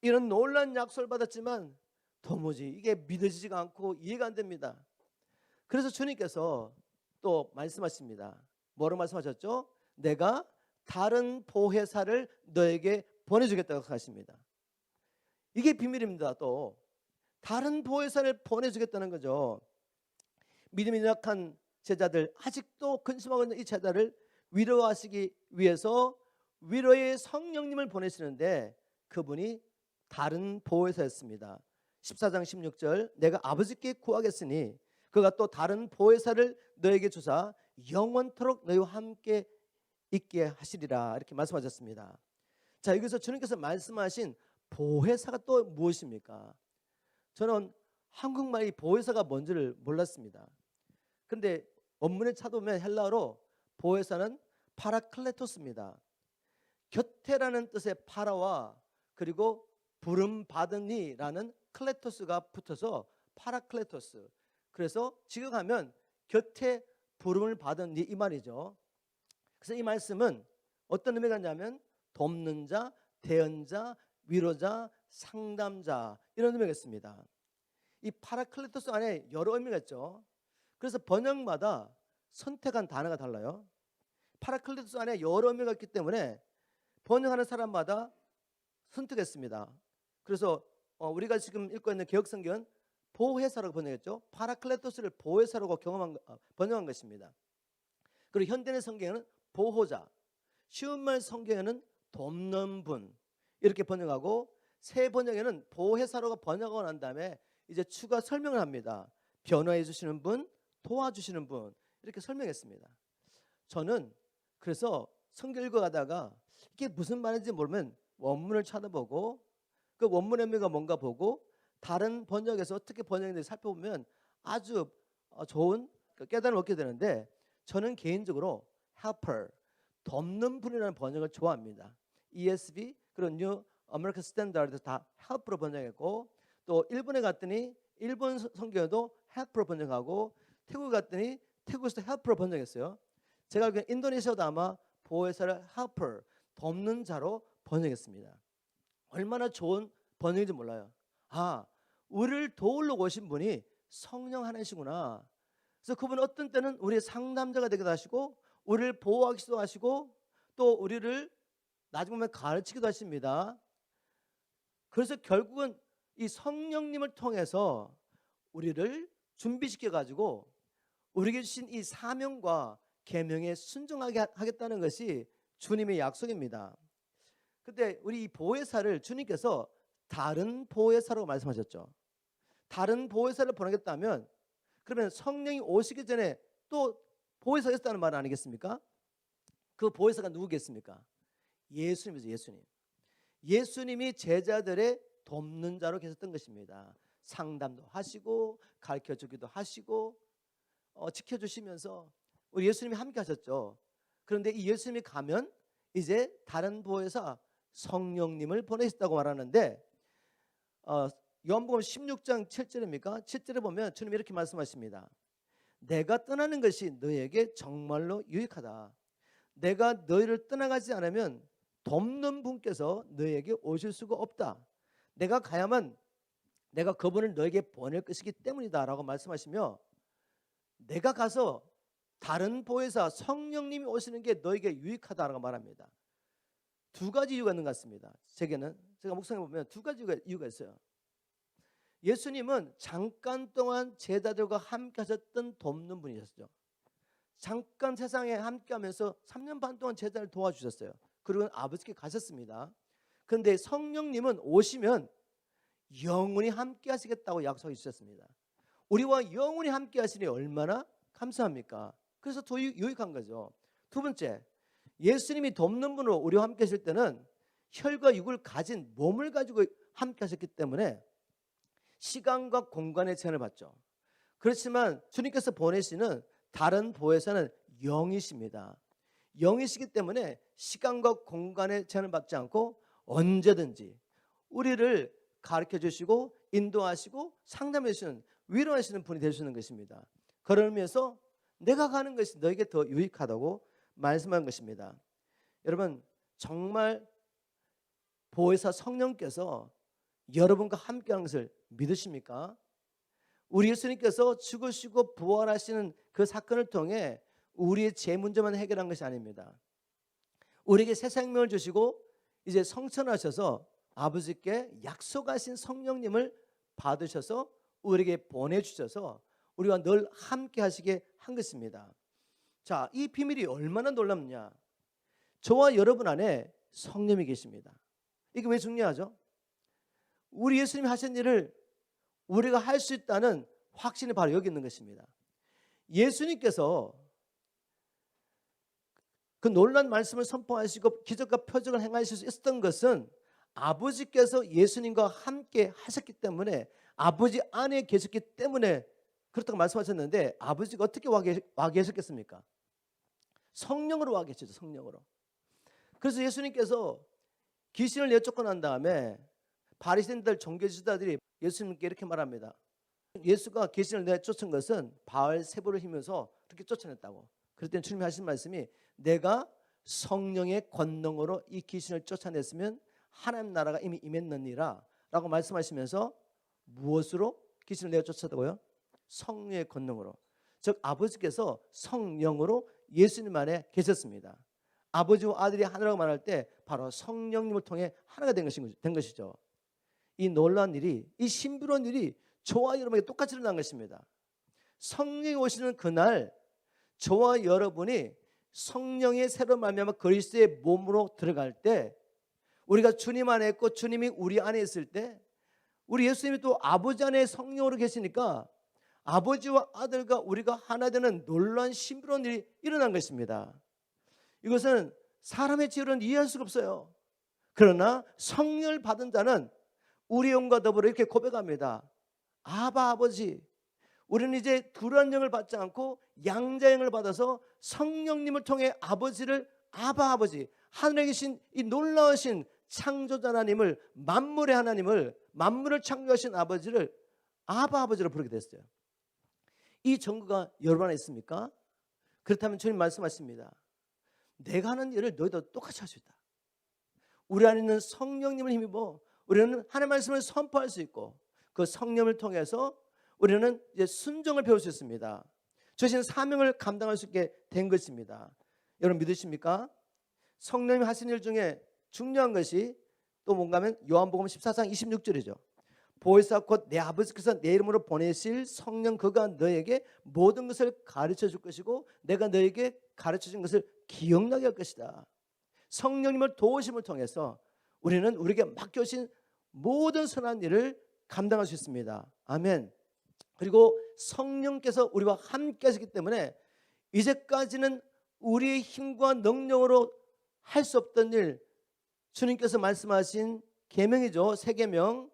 이런 놀라운 약속을 받았지만 도무지 이게 믿어지지가 않고 이해가 안 됩니다. 그래서 주님께서 또 말씀하십니다. 뭐로 말씀하셨죠? 내가 다른 보혜사를 너에게 보내주겠다고 하십니다. 이게 비밀입니다. 또 다른 보혜사를 보내주겠다는 거죠. 믿음이 약한 제자들, 아직도 근심하고 있는 이 제자를 위로하시기 위해서 위로의 성령님을 보내시는데 그분이 다른 보혜사였습니다. 14장 16절 내가 아버지께 구하겠으니 그가 또 다른 보혜사를 너에게 주사 영원토록 너희와 함께 있게 하시리라 이렇게 말씀하셨습니다. 자, 여기서 주님께서 말씀하신 보혜사가 또 무엇입니까? 저는 한국말이 보혜사가 뭔지를 몰랐습니다. 그런데 원문에 찾아보면 헬라어로 보혜사는 파라클레토스입니다. 곁에라는 뜻의 파라와 그리고 부름받은 이라는 클레토스가 붙어서 파라클레토스, 그래서 지극하면 곁에 부름을 받은 이 말이죠. 그래서 이 말씀은 어떤 의미가 있냐면 돕는 자, 대언자, 위로자, 상담자 이런 의미가 있습니다. 이 파라클레토스 안에 여러 의미가 있죠. 그래서 번역마다 선택한 단어가 달라요. 파라클레토스 안에 여러 의미가 있기 때문에 번역하는 사람마다 선택했습니다. 그래서 우리가 지금 읽고 있는 개혁성경은 보혜사라고 번역했죠. 파라클레토스를 보혜사라고 번역한 것입니다. 그리고 현대의 성경에는 보호자, 쉬운 말 성경에는 돕는 분 이렇게 번역하고 새 번역에는 보혜사라고 번역하고 난 다음에 이제 추가 설명을 합니다. 변호해 주시는 분, 도와주시는 분 이렇게 설명했습니다. 저는 그래서 성경 읽어가다가 이게 무슨 말인지 모르면 원문을 찾아보고 그 원문의 의미가 뭔가 보고 다른 번역에서 어떻게 번역했는지 살펴보면 아주 좋은 깨달음을 얻게 되는데 저는 개인적으로 helper, 돕는 분이라는 번역을 좋아합니다. ESV 그리고 New American Standard에서 다 helper로 번역했고 또 일본에 갔더니 일본 성경에도 helper로 번역하고 태국에 갔더니 태국에서도 helper로 번역했어요. 제가 알기로는 인도네시아도 아마 보혜사를 helper, 돕는 자로 번역했습니다. 얼마나 좋은 번역인지 몰라요. 아, 우리를 도우러 오신 분이 성령 하나이시구나. 그래서 그분은 어떤 때는 우리의 상담자가 되기도 하시고 우리를 보호하기도 하시고 또 우리를 나중에 보면 가르치기도 하십니다. 그래서 결국은 이 성령님을 통해서 우리를 준비시켜 가지고 우리에게 주신 이 사명과 계명에 순종하게 하겠다는 것이 주님의 약속입니다. 근데 우리 이 보혜사를 주님께서 다른 보혜사라고 말씀하셨죠. 다른 보혜사를 보내겠다면 그러면 성령이 오시기 전에 또 보혜사가 있었다는 말 아니겠습니까? 그 보혜사가 누구겠습니까? 예수님이죠. 예수님. 예수님이 제자들의 돕는 자로 계셨던 것입니다. 상담도 하시고 가르쳐주기도 하시고 지켜주시면서 우리 예수님이 함께 하셨죠. 그런데 이 예수님이 가면 이제 다른 보혜사 성령님을 보내셨다고 말하는데 요한복음 16장 7절입니까? 7절에 보면 주님이 이렇게 말씀하십니다. 내가 떠나는 것이 너에게 정말로 유익하다. 내가 너희를 떠나가지 않으면 돕는 분께서 너에게 오실 수가 없다. 내가 가야만 내가 그분을 너에게 보낼 것이기 때문이다 라고 말씀하시며 내가 가서 다른 보혜사 성령님이 오시는 게 너에게 유익하다라고 말합니다. 두 가지 이유가 있는 것 같습니다. 제가 묵상해 보면 두 가지 이유가 있어요. 예수님은 잠깐 동안 제자들과 함께 하셨던 돕는 분이셨죠. 잠깐 세상에 함께 하면서 3년 반 동안 제자를 도와주셨어요. 그리고 아버지께 가셨습니다. 그런데 성령님은 오시면 영원히 함께 하시겠다고 약속해 주셨습니다. 우리와 영원히 함께 하시니 얼마나 감사합니까? 그래서 더 유익한 거죠. 두 번째, 예수님이 돕는 분으로 우리와 함께 하실 때는 혈과 육을 가진 몸을 가지고 함께 하셨기 때문에 시간과 공간의 제한을 받죠. 그렇지만 주님께서 보내시는 다른 보혜사는 영이십니다. 영이시기 때문에 시간과 공간의 제한을 받지 않고 언제든지 우리를 가르쳐 주시고 인도하시고 상담해 주시는 위로하시는 분이 되시는 것입니다. 그런 의미에서 내가 가는 것이 너에게 더 유익하다고 말씀한 것입니다. 여러분 정말 보혜사 성령께서 여러분과 함께하는 것을 믿으십니까? 우리 예수님께서 죽으시고 부활하시는 그 사건을 통해 우리의 죄 문제만 해결한 것이 아닙니다. 우리에게 새 생명을 주시고 이제 성천하셔서 아버지께 약속하신 성령님을 받으셔서 우리에게 보내주셔서 우리와 늘 함께 하시게 한 것입니다. 자, 이 비밀이 얼마나 놀랍냐. 저와 여러분 안에 성령이 계십니다. 이게 왜 중요하죠? 우리 예수님이 하신 일을 우리가 할 수 있다는 확신이 바로 여기 있는 것입니다. 예수님께서 그 놀라운 말씀을 선포하시고 기적과 표적을 행하실 수 있었던 것은 아버지께서 예수님과 함께 하셨기 때문에 아버지 안에 계셨기 때문에 그렇다고 말씀하셨는데 아버지가 어떻게 와 계셨겠습니까? 성령으로 와 계시죠. 성령으로. 그래서 예수님께서 귀신을 내쫓고 난 다음에 바리새인들 종교 지도자들이 예수님께 이렇게 말합니다. 예수가 귀신을 내쫓은 것은 바알세불을 힘면서 그렇게 쫓아냈다고. 그럴 때 주님이 하신 말씀이 내가 성령의 권능으로 이 귀신을 쫓아냈으면 하나님 나라가 이미 임했느니라 라고 말씀하시면서 무엇으로 귀신을 내쫓았다고요? 성령의 권능으로. 즉 아버지께서 성령으로 예수님 안에 계셨습니다. 아버지와 아들이 하나라고 말할 때 바로 성령님을 통해 하나가 된 것이죠. 이 놀라운 일이, 이 신비로운 일이 저와 여러분에게 똑같이 일어난 것입니다. 성령이 오시는 그날 저와 여러분이 성령의 새로 말미암아 그리스도의 몸으로 들어갈 때, 우리가 주님 안에 있고 주님이 우리 안에 있을 때, 우리 예수님이 또 아버지 안에 성령으로 계시니까 아버지와 아들과 우리가 하나 되는 놀라운 신비로운 일이 일어난 것입니다. 이것은 사람의 지혜로는 이해할 수가 없어요. 그러나 성령을 받은 자는 우리 영과 더불어 이렇게 고백합니다. 아바 아버지, 우리는 이제 두려운 영을 받지 않고 양자의 영을 받아서 성령님을 통해 아버지를 아바 아버지, 하늘에 계신 이 놀라우신 창조자 하나님을, 만물의 하나님을, 만물을 창조하신 아버지를 아바 아버지로 부르게 됐어요. 이 정거가 여러분 안에 있습니까? 그렇다면 주님 말씀하십니다. 내가 하는 일을 너희도 똑같이 할 수 있다. 우리 안에 있는 성령님을 힘입어 우리는 하나님의 말씀을 선포할 수 있고, 그 성령을 통해서 우리는 이제 순종을 배울 수 있습니다. 주신 사명을 감당할 수 있게 된 것입니다. 여러분 믿으십니까? 성령님이 하신 일 중에 중요한 것이 또 뭔가 하면 요한복음 14장 26절이죠. 보혜사 곧 내 아버지께서 내 이름으로 보내실 성령 그가 너에게 모든 것을 가르쳐 줄 것이고 내가 너에게 가르쳐 준 것을 기억나게 할 것이다. 성령님을 도우심을 통해서 우리는 우리에게 맡겨진 모든 선한 일을 감당할 수 있습니다. 아멘. 그리고 성령께서 우리와 함께 하시기 때문에 이제까지는 우리의 힘과 능력으로 할 수 없던 일, 주님께서 말씀하신 계명이죠. 새 계명,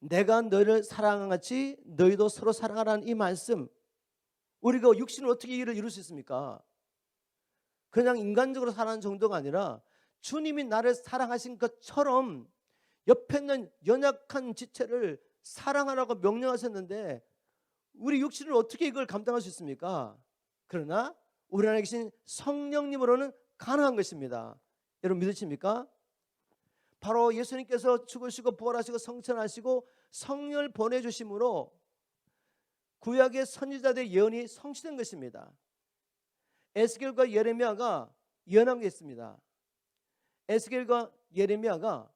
내가 너를 사랑한 같이 너희도 서로 사랑하라는 이 말씀, 우리가 육신으로 어떻게 일을 이룰 수 있습니까? 그냥 인간적으로 사랑하는 정도가 아니라 주님이 나를 사랑하신 것처럼 옆에 있는 연약한 지체를 사랑하라고 명령하셨는데 우리 육신을 어떻게 이걸 감당할 수 있습니까? 그러나 우리 안에 계신 성령님으로는 가능한 것입니다. 여러분 믿으십니까? 바로 예수님께서 죽으시고 부활하시고 성천하시고 성령을 보내주심으로 구약의 선지자들의 예언이 성취된 것입니다. 에스겔과 예레미야가 예언한 게 있습니다. 에스겔과 예레미야가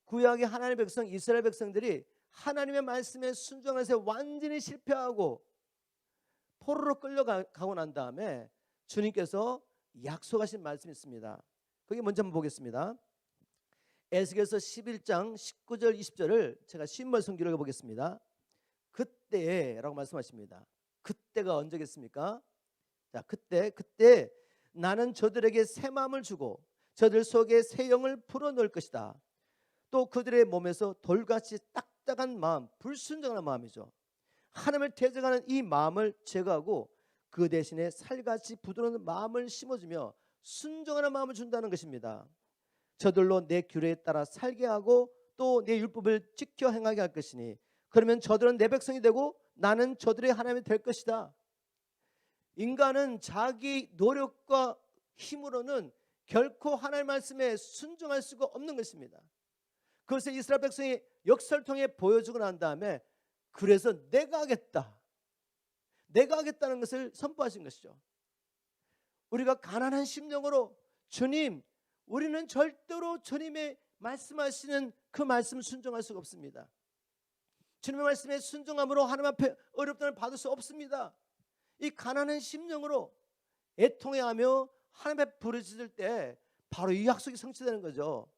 구약의 하나님의 백성 이스라엘 백성들이 하나님의 말씀에 순종해서 완전히 실패하고 포로로 끌려가고 난 다음에 주님께서 약속하신 말씀이 있습니다. 거기 먼저 한번 보겠습니다. 에스겔서 11장 19절 20절을 제가 신물 성기로 읽어보겠습니다. 그때라고 말씀하십니다. 그때가 언제겠습니까? 자, 그때 나는 저들에게 새 마음을 주고 저들 속에 새 영을 불어넣을 것이다. 또 그들의 몸에서 돌같이 딱딱한 마음, 불순종하는 마음이죠. 하나님을 대적하는 이 마음을 제거하고 그 대신에 살같이 부드러운 마음을 심어주며 순종하는 마음을 준다는 것입니다. 저들로 내 규례에 따라 살게 하고 또 내 율법을 지켜 행하게 할 것이니 그러면 저들은 내 백성이 되고 나는 저들의 하나님이 될 것이다. 인간은 자기 노력과 힘으로는 결코 하나님의 말씀에 순종할 수가 없는 것입니다. 그것을 이스라엘 백성이 역사를 통해 보여주고 난 다음에 그래서 내가 하겠다는 것을 선포하신 것이죠. 우리가 가난한 심령으로 주님, 우리는 절대로 주님의 말씀하시는 그 말씀을 순종할 수가 없습니다. 주님의 말씀에 순종함으로 하나님 앞에 어렵다는 받을 수 없습니다. 이 가난한 심령으로 애통해하며 하나님 앞에 부르짖을 때 바로 이 약속이 성취되는 거죠.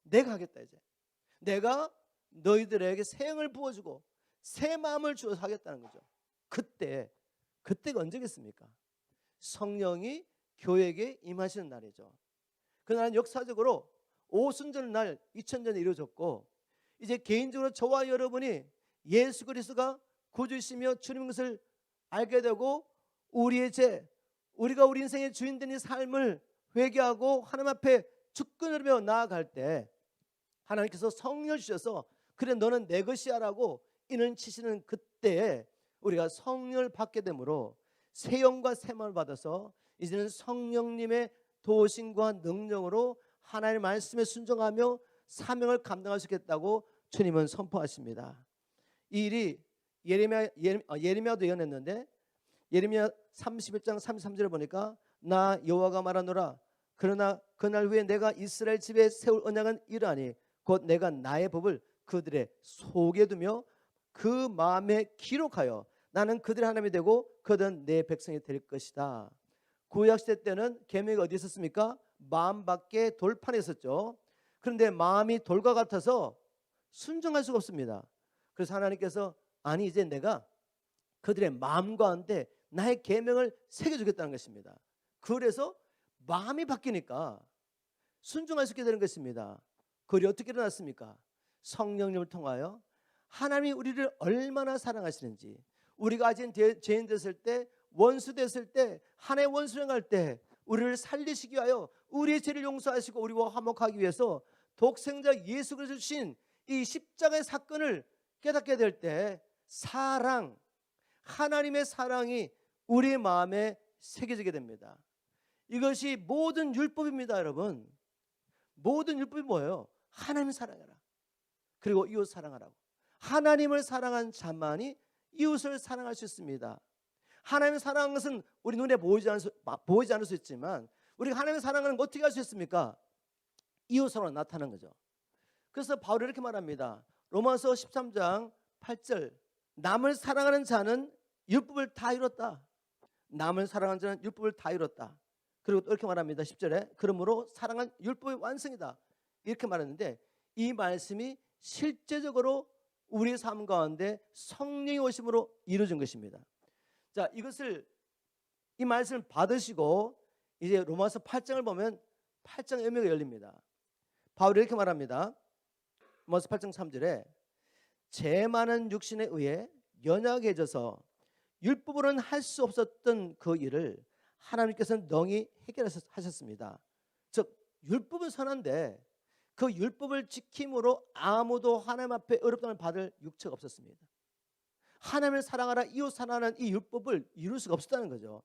내가 하겠다. 이제 내가 너희들에게 새 영을 부어주고 새 마음을 주어서 하겠다는 거죠. 그때가 언제겠습니까? 성령이 교회에게 임하시는 날이죠. 그날은 역사적으로 오순절 날 2000년에 이루어졌고 이제 개인적으로 저와 여러분이 예수 그리스도가 구주이시며 주님인 것을 알게 되고 우리의 죄, 우리가 우리 인생의 주인 된 이 삶을 회개하고 하나님 앞에 주권을 배워 나아갈 때 하나님께서 성령을 주셔서 그래 너는 내 것이야 라고 인을 치시는 그때에 우리가 성령을 받게 되므로 새 영과 새 마음을 받아서 이제는 성령님의 도우심과 능력으로 하나님의 말씀에 순종하며 사명을 감당할 수 있겠다고 주님은 선포하십니다. 이 일이 예레미야도 예언했는데 예레미야 31장 33절에 보니까 나 여호와가 말하노라 그러나 그날 후에 내가 이스라엘 집에 세울 언약은 이러하니 곧 내가 나의 법을 그들의 속에 두며 그 마음에 기록하여 나는 그들의 하나님이 되고 그들은 내 백성이 될 것이다. 구약시대 때는 계명이 어디 있었습니까? 마음 밖에 돌판에 있었죠. 그런데 마음이 돌과 같아서 순종할 수가 없습니다. 그래서 하나님께서 아니 이제 내가 그들의 마음 가운데 나의 계명을 새겨주겠다는 것입니다. 그래서 마음이 바뀌니까 순종할 수 있게 되는 것입니다. 그것이 어떻게 일어났습니까? 성령님을 통하여 하나님이 우리를 얼마나 사랑하시는지, 우리가 아직 죄인 됐을 때, 원수 됐을 때, 하나님의 원수를 행할 때 우리를 살리시기 위하여 우리의 죄를 용서하시고 우리와 화목하기 위해서 독생자 예수 그리스도를 주신 이 십자가의 사건을 깨닫게 될 때 사랑, 하나님의 사랑이 우리의 마음에 새겨지게 됩니다. 이것이 모든 율법입니다. 여러분, 모든 율법이 뭐예요? 하나님을 사랑하라, 그리고 이웃 사랑하라고. 하나님을 사랑한 자만이 이웃을 사랑할 수 있습니다. 하나님을 사랑하는 것은 우리 눈에 보이지 않을 수 있지만 우리가 하나님을 사랑하는 거 어떻게 할 수 있습니까? 이웃으로 나타나는 거죠. 그래서 바울이 이렇게 말합니다. 로마서 13장 8절 남을 사랑하는 자는 율법을 다 이뤘다. 남을 사랑하는 자는 율법을 다 이뤘다. 그리고 또 이렇게 말합니다. 10절에 그러므로 사랑은 율법의 완성이다. 이렇게 말했는데 이 말씀이 실제적으로 우리 삶 가운데 성령의 오심으로 이루어진 것입니다. 자, 이 말씀을 받으시고 이제 로마서 8장을 보면 8장 의미가 열립니다. 바울이 이렇게 말합니다. 로마서 8장 3절에 죄 많은 육신에 의해 연약해져서 율법으로는 할 수 없었던 그 일을 하나님께서는 능히 해결하셨습니다. 즉 율법은 선한데 그 율법을 지킴으로 아무도 하나님 앞에 의롭다함을 받을 육체가 없었습니다. 하나님을 사랑하라 이웃 사랑하는 이 율법을 이룰 수가 없었다는 거죠.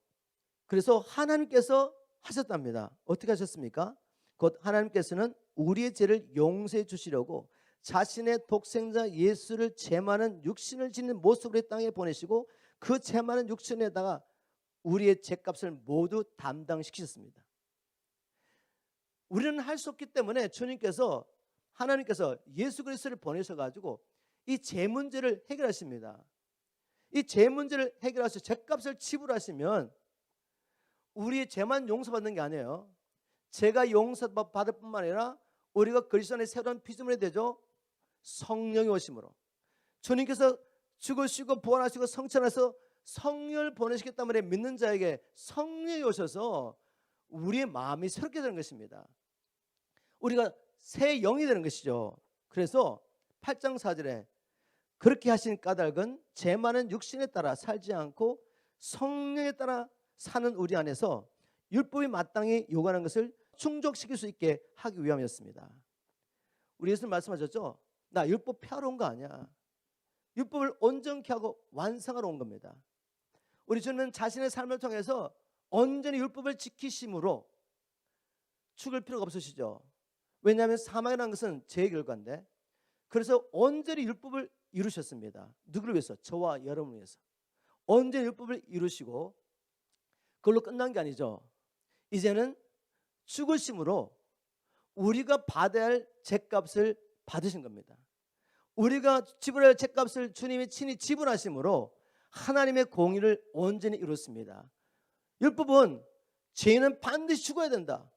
그래서 하나님께서 하셨답니다. 어떻게 하셨습니까? 곧 하나님께서는 우리의 죄를 용서해 주시려고 자신의 독생자 예수를 죄 많은 육신을 지닌 모습으로 이 땅에 보내시고 그 죄 많은 육신에다가 우리의 죄값을 모두 담당시키셨습니다. 우리는 할 수 없기 때문에 하나님께서 예수 그리스도를 보내셔가지고 이 죄 문제를 해결하십니다. 이 죄 문제를 해결하셔서 죄값을 지불하시면 우리의 죄만 용서받는 게 아니에요. 죄가 용서받을 뿐만 아니라 우리가 그리스도 안에 새로운 피조물이 되죠. 성령이 오심으로 주님께서 죽으시고 부활하시고 성천해서 성령을 보내시기 때문에 믿는 자에게 성령이 오셔서 우리의 마음이 새롭게 되는 것입니다. 우리가 새 영이 되는 것이죠. 그래서 8장 4절에 그렇게 하신 까닭은 죄 많은 육신에 따라 살지 않고 성령에 따라 사는 우리 안에서 율법이 마땅히 요구하는 것을 충족시킬 수 있게 하기 위함이었습니다. 우리 예수님 말씀하셨죠. 나 율법 폐하러 온 거 아니야. 율법을 온전케 하고 완성하러 온 겁니다. 우리 주님은 자신의 삶을 통해서 온전히 율법을 지키심으로 죽을 필요가 없으시죠. 왜냐하면 사망이라는 것은 죄의 결과인데, 그래서 온전히 율법을 이루셨습니다. 누구를 위해서? 저와 여러분을 위해서 온전히 율법을 이루시고 그걸로 끝난 게 아니죠. 이제는 죽으심으로 우리가 받아야 할 죄값을 받으신 겁니다. 우리가 지불해야 할 죄값을 주님이 친히 지불하심으로 하나님의 공의를 온전히 이뤘습니다. 율법은 죄인은 반드시 죽어야 된다.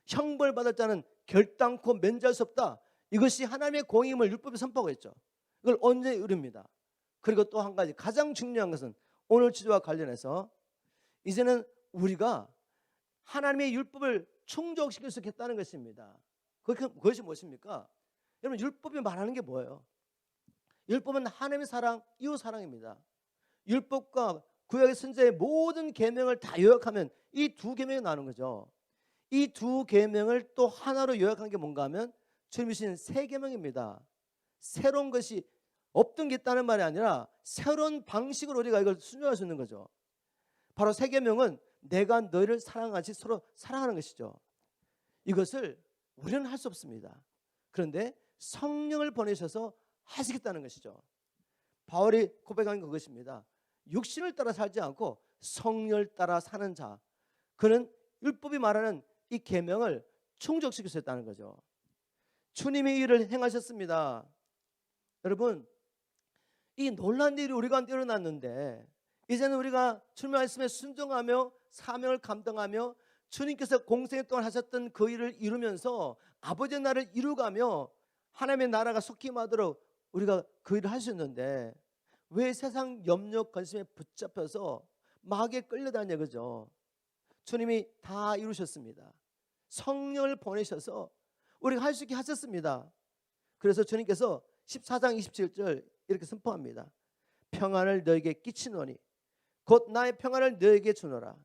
형벌 받을 자는 결단코 면제할 수 없다. 이것이 하나님의 공의임을 율법이 선포하고 있죠. 이걸 온전히 이룹니다. 그리고 또 한 가지 가장 중요한 것은 오늘 주제와 관련해서 이제는 우리가 하나님의 율법을 충족시킬 수 있겠다는 것입니다. 그것이 무엇입니까? 여러분, 율법이 말하는 게 뭐예요? 율법은 하나님의 사랑, 이웃 사랑입니다. 율법과 구약의 선지자의 모든 계명을 다 요약하면 이 두 계명이 나오는 거죠. 이 두 계명을 또 하나로 요약한 게 뭔가 하면 주님이 주신 새 계명입니다. 새로운 것이 없던 게 있다는 말이 아니라 새로운 방식으로 우리가 이걸 순종할 수 있는 거죠. 바로 새 계명은 내가 너희를 사랑하지 서로 사랑하는 것이죠. 이것을 우리는 할 수 없습니다. 그런데 성령을 보내셔서 하시겠다는 것이죠. 바울이 고백한 그것입니다. 육신을 따라 살지 않고 성령을 따라 사는 자, 그는 율법이 말하는 이 계명을 충족시키셨다는 거죠. 주님이 이 일을 행하셨습니다. 여러분, 이 놀라운 일이 우리 가운데 일어났는데 이제는 우리가 주님의 말씀에 순종하며 사명을 감당하며 주님께서 공생 동안 하셨던 그 일을 이루면서 아버지의 나라를 이루가며 하나님의 나라가 속히 임하도록 우리가 그 일을 할 수 있는데 왜 세상 염려 관심에 붙잡혀서 마귀에 끌려다녀, 그죠? 주님이 다 이루셨습니다. 성령을 보내셔서 우리가 할 수 있게 하셨습니다. 그래서 주님께서 14장 27절 이렇게 선포합니다. 평안을 너에게 끼치노니 곧 나의 평안을 너에게 주노라.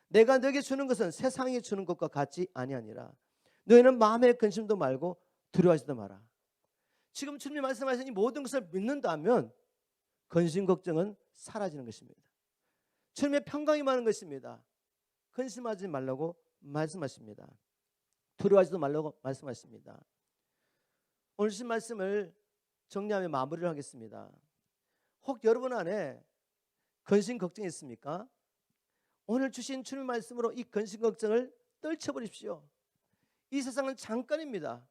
내가 너에게 주는 것은 세상이 주는 것과 같지 아니하니라. 너희는 마음의 근심도 말고 두려워하지도 마라. 지금 주님이 말씀하신 이 모든 것을 믿는다면 근심 걱정은 사라지는 것입니다. 주님의 평강이 많은 것입니다. 근심하지 말라고 말씀하십니다. 두려워하지도 말라고 말씀하십니다. 오늘 주신 말씀을 정리하며 마무리를 하겠습니다. 혹 여러분 안에 근심 걱정이 있습니까? 오늘 주신 주님 말씀으로 이 근심 걱정을 떨쳐버리십시오. 이 세상은 잠깐입니다.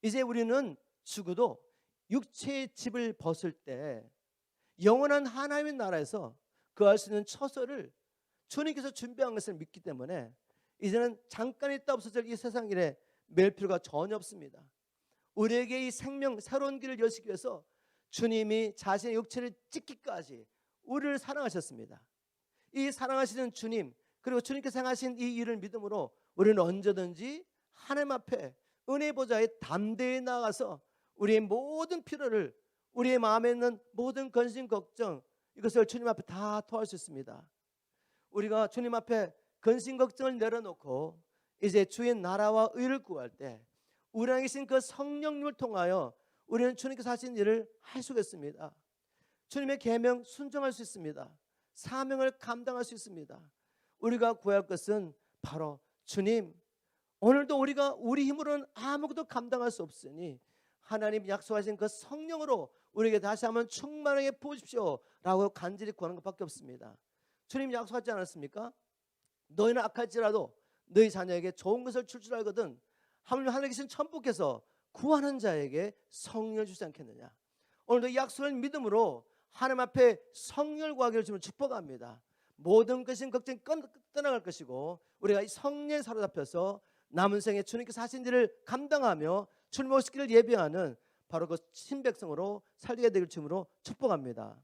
이제 우리는 죽어도 육체의 집을 벗을 때 영원한 하나님의 나라에서 거할 수 있는 처소를 주님께서 준비한 것을 믿기 때문에 이제는 잠깐 있다 없어질 이 세상 일에 매일 필요가 전혀 없습니다. 우리에게 이 생명 새로운 길을 여시기 위해서 주님이 자신의 육체를 찢기까지 우리를 사랑하셨습니다. 이 사랑하시는 주님, 그리고 주님께서 행하신 이 일을 믿음으로 우리는 언제든지 하나님 앞에 은혜 보좌에 담대히 나가서 우리의 모든 필요를, 우리의 마음에 있는 모든 근심 걱정, 이것을 주님 앞에 다 토할 수 있습니다. 우리가 주님 앞에 근심 걱정을 내려놓고 이제 주의 나라와 의를 구할 때 우리 안에 계신 그 성령님을 통하여 우리는 주님께서 하신 일을 할 수 있습니다. 주님의 계명 순종할 수 있습니다. 사명을 감당할 수 있습니다. 우리가 구할 것은 바로 주님, 오늘도 우리가 우리 힘으로는 아무것도 감당할 수 없으니 하나님 약속하신 그 성령으로 우리에게 다시 한번 충만하게 부으십시오 라고 간절히 구하는 것밖에 없습니다. 주님 약속하지 않았습니까? 너희는 악할지라도 너희 자녀에게 좋은 것을 줄 줄 알거든 하물며 하늘에 계신 천부께서 구하는 자에게 성령을 주지 않겠느냐. 오늘도 이 약속을 믿음으로 하나님 앞에 성령을 구하기를 주님을 축복합니다. 모든 것은 걱정이 떠나갈 것이고 우리가 이 성령에 사로잡혀서 남은 생에 주님께서 하신 일을 감당하며 주님 오시기를 예배하는 바로 그 신백성으로 살게 되길 주님으로 축복합니다.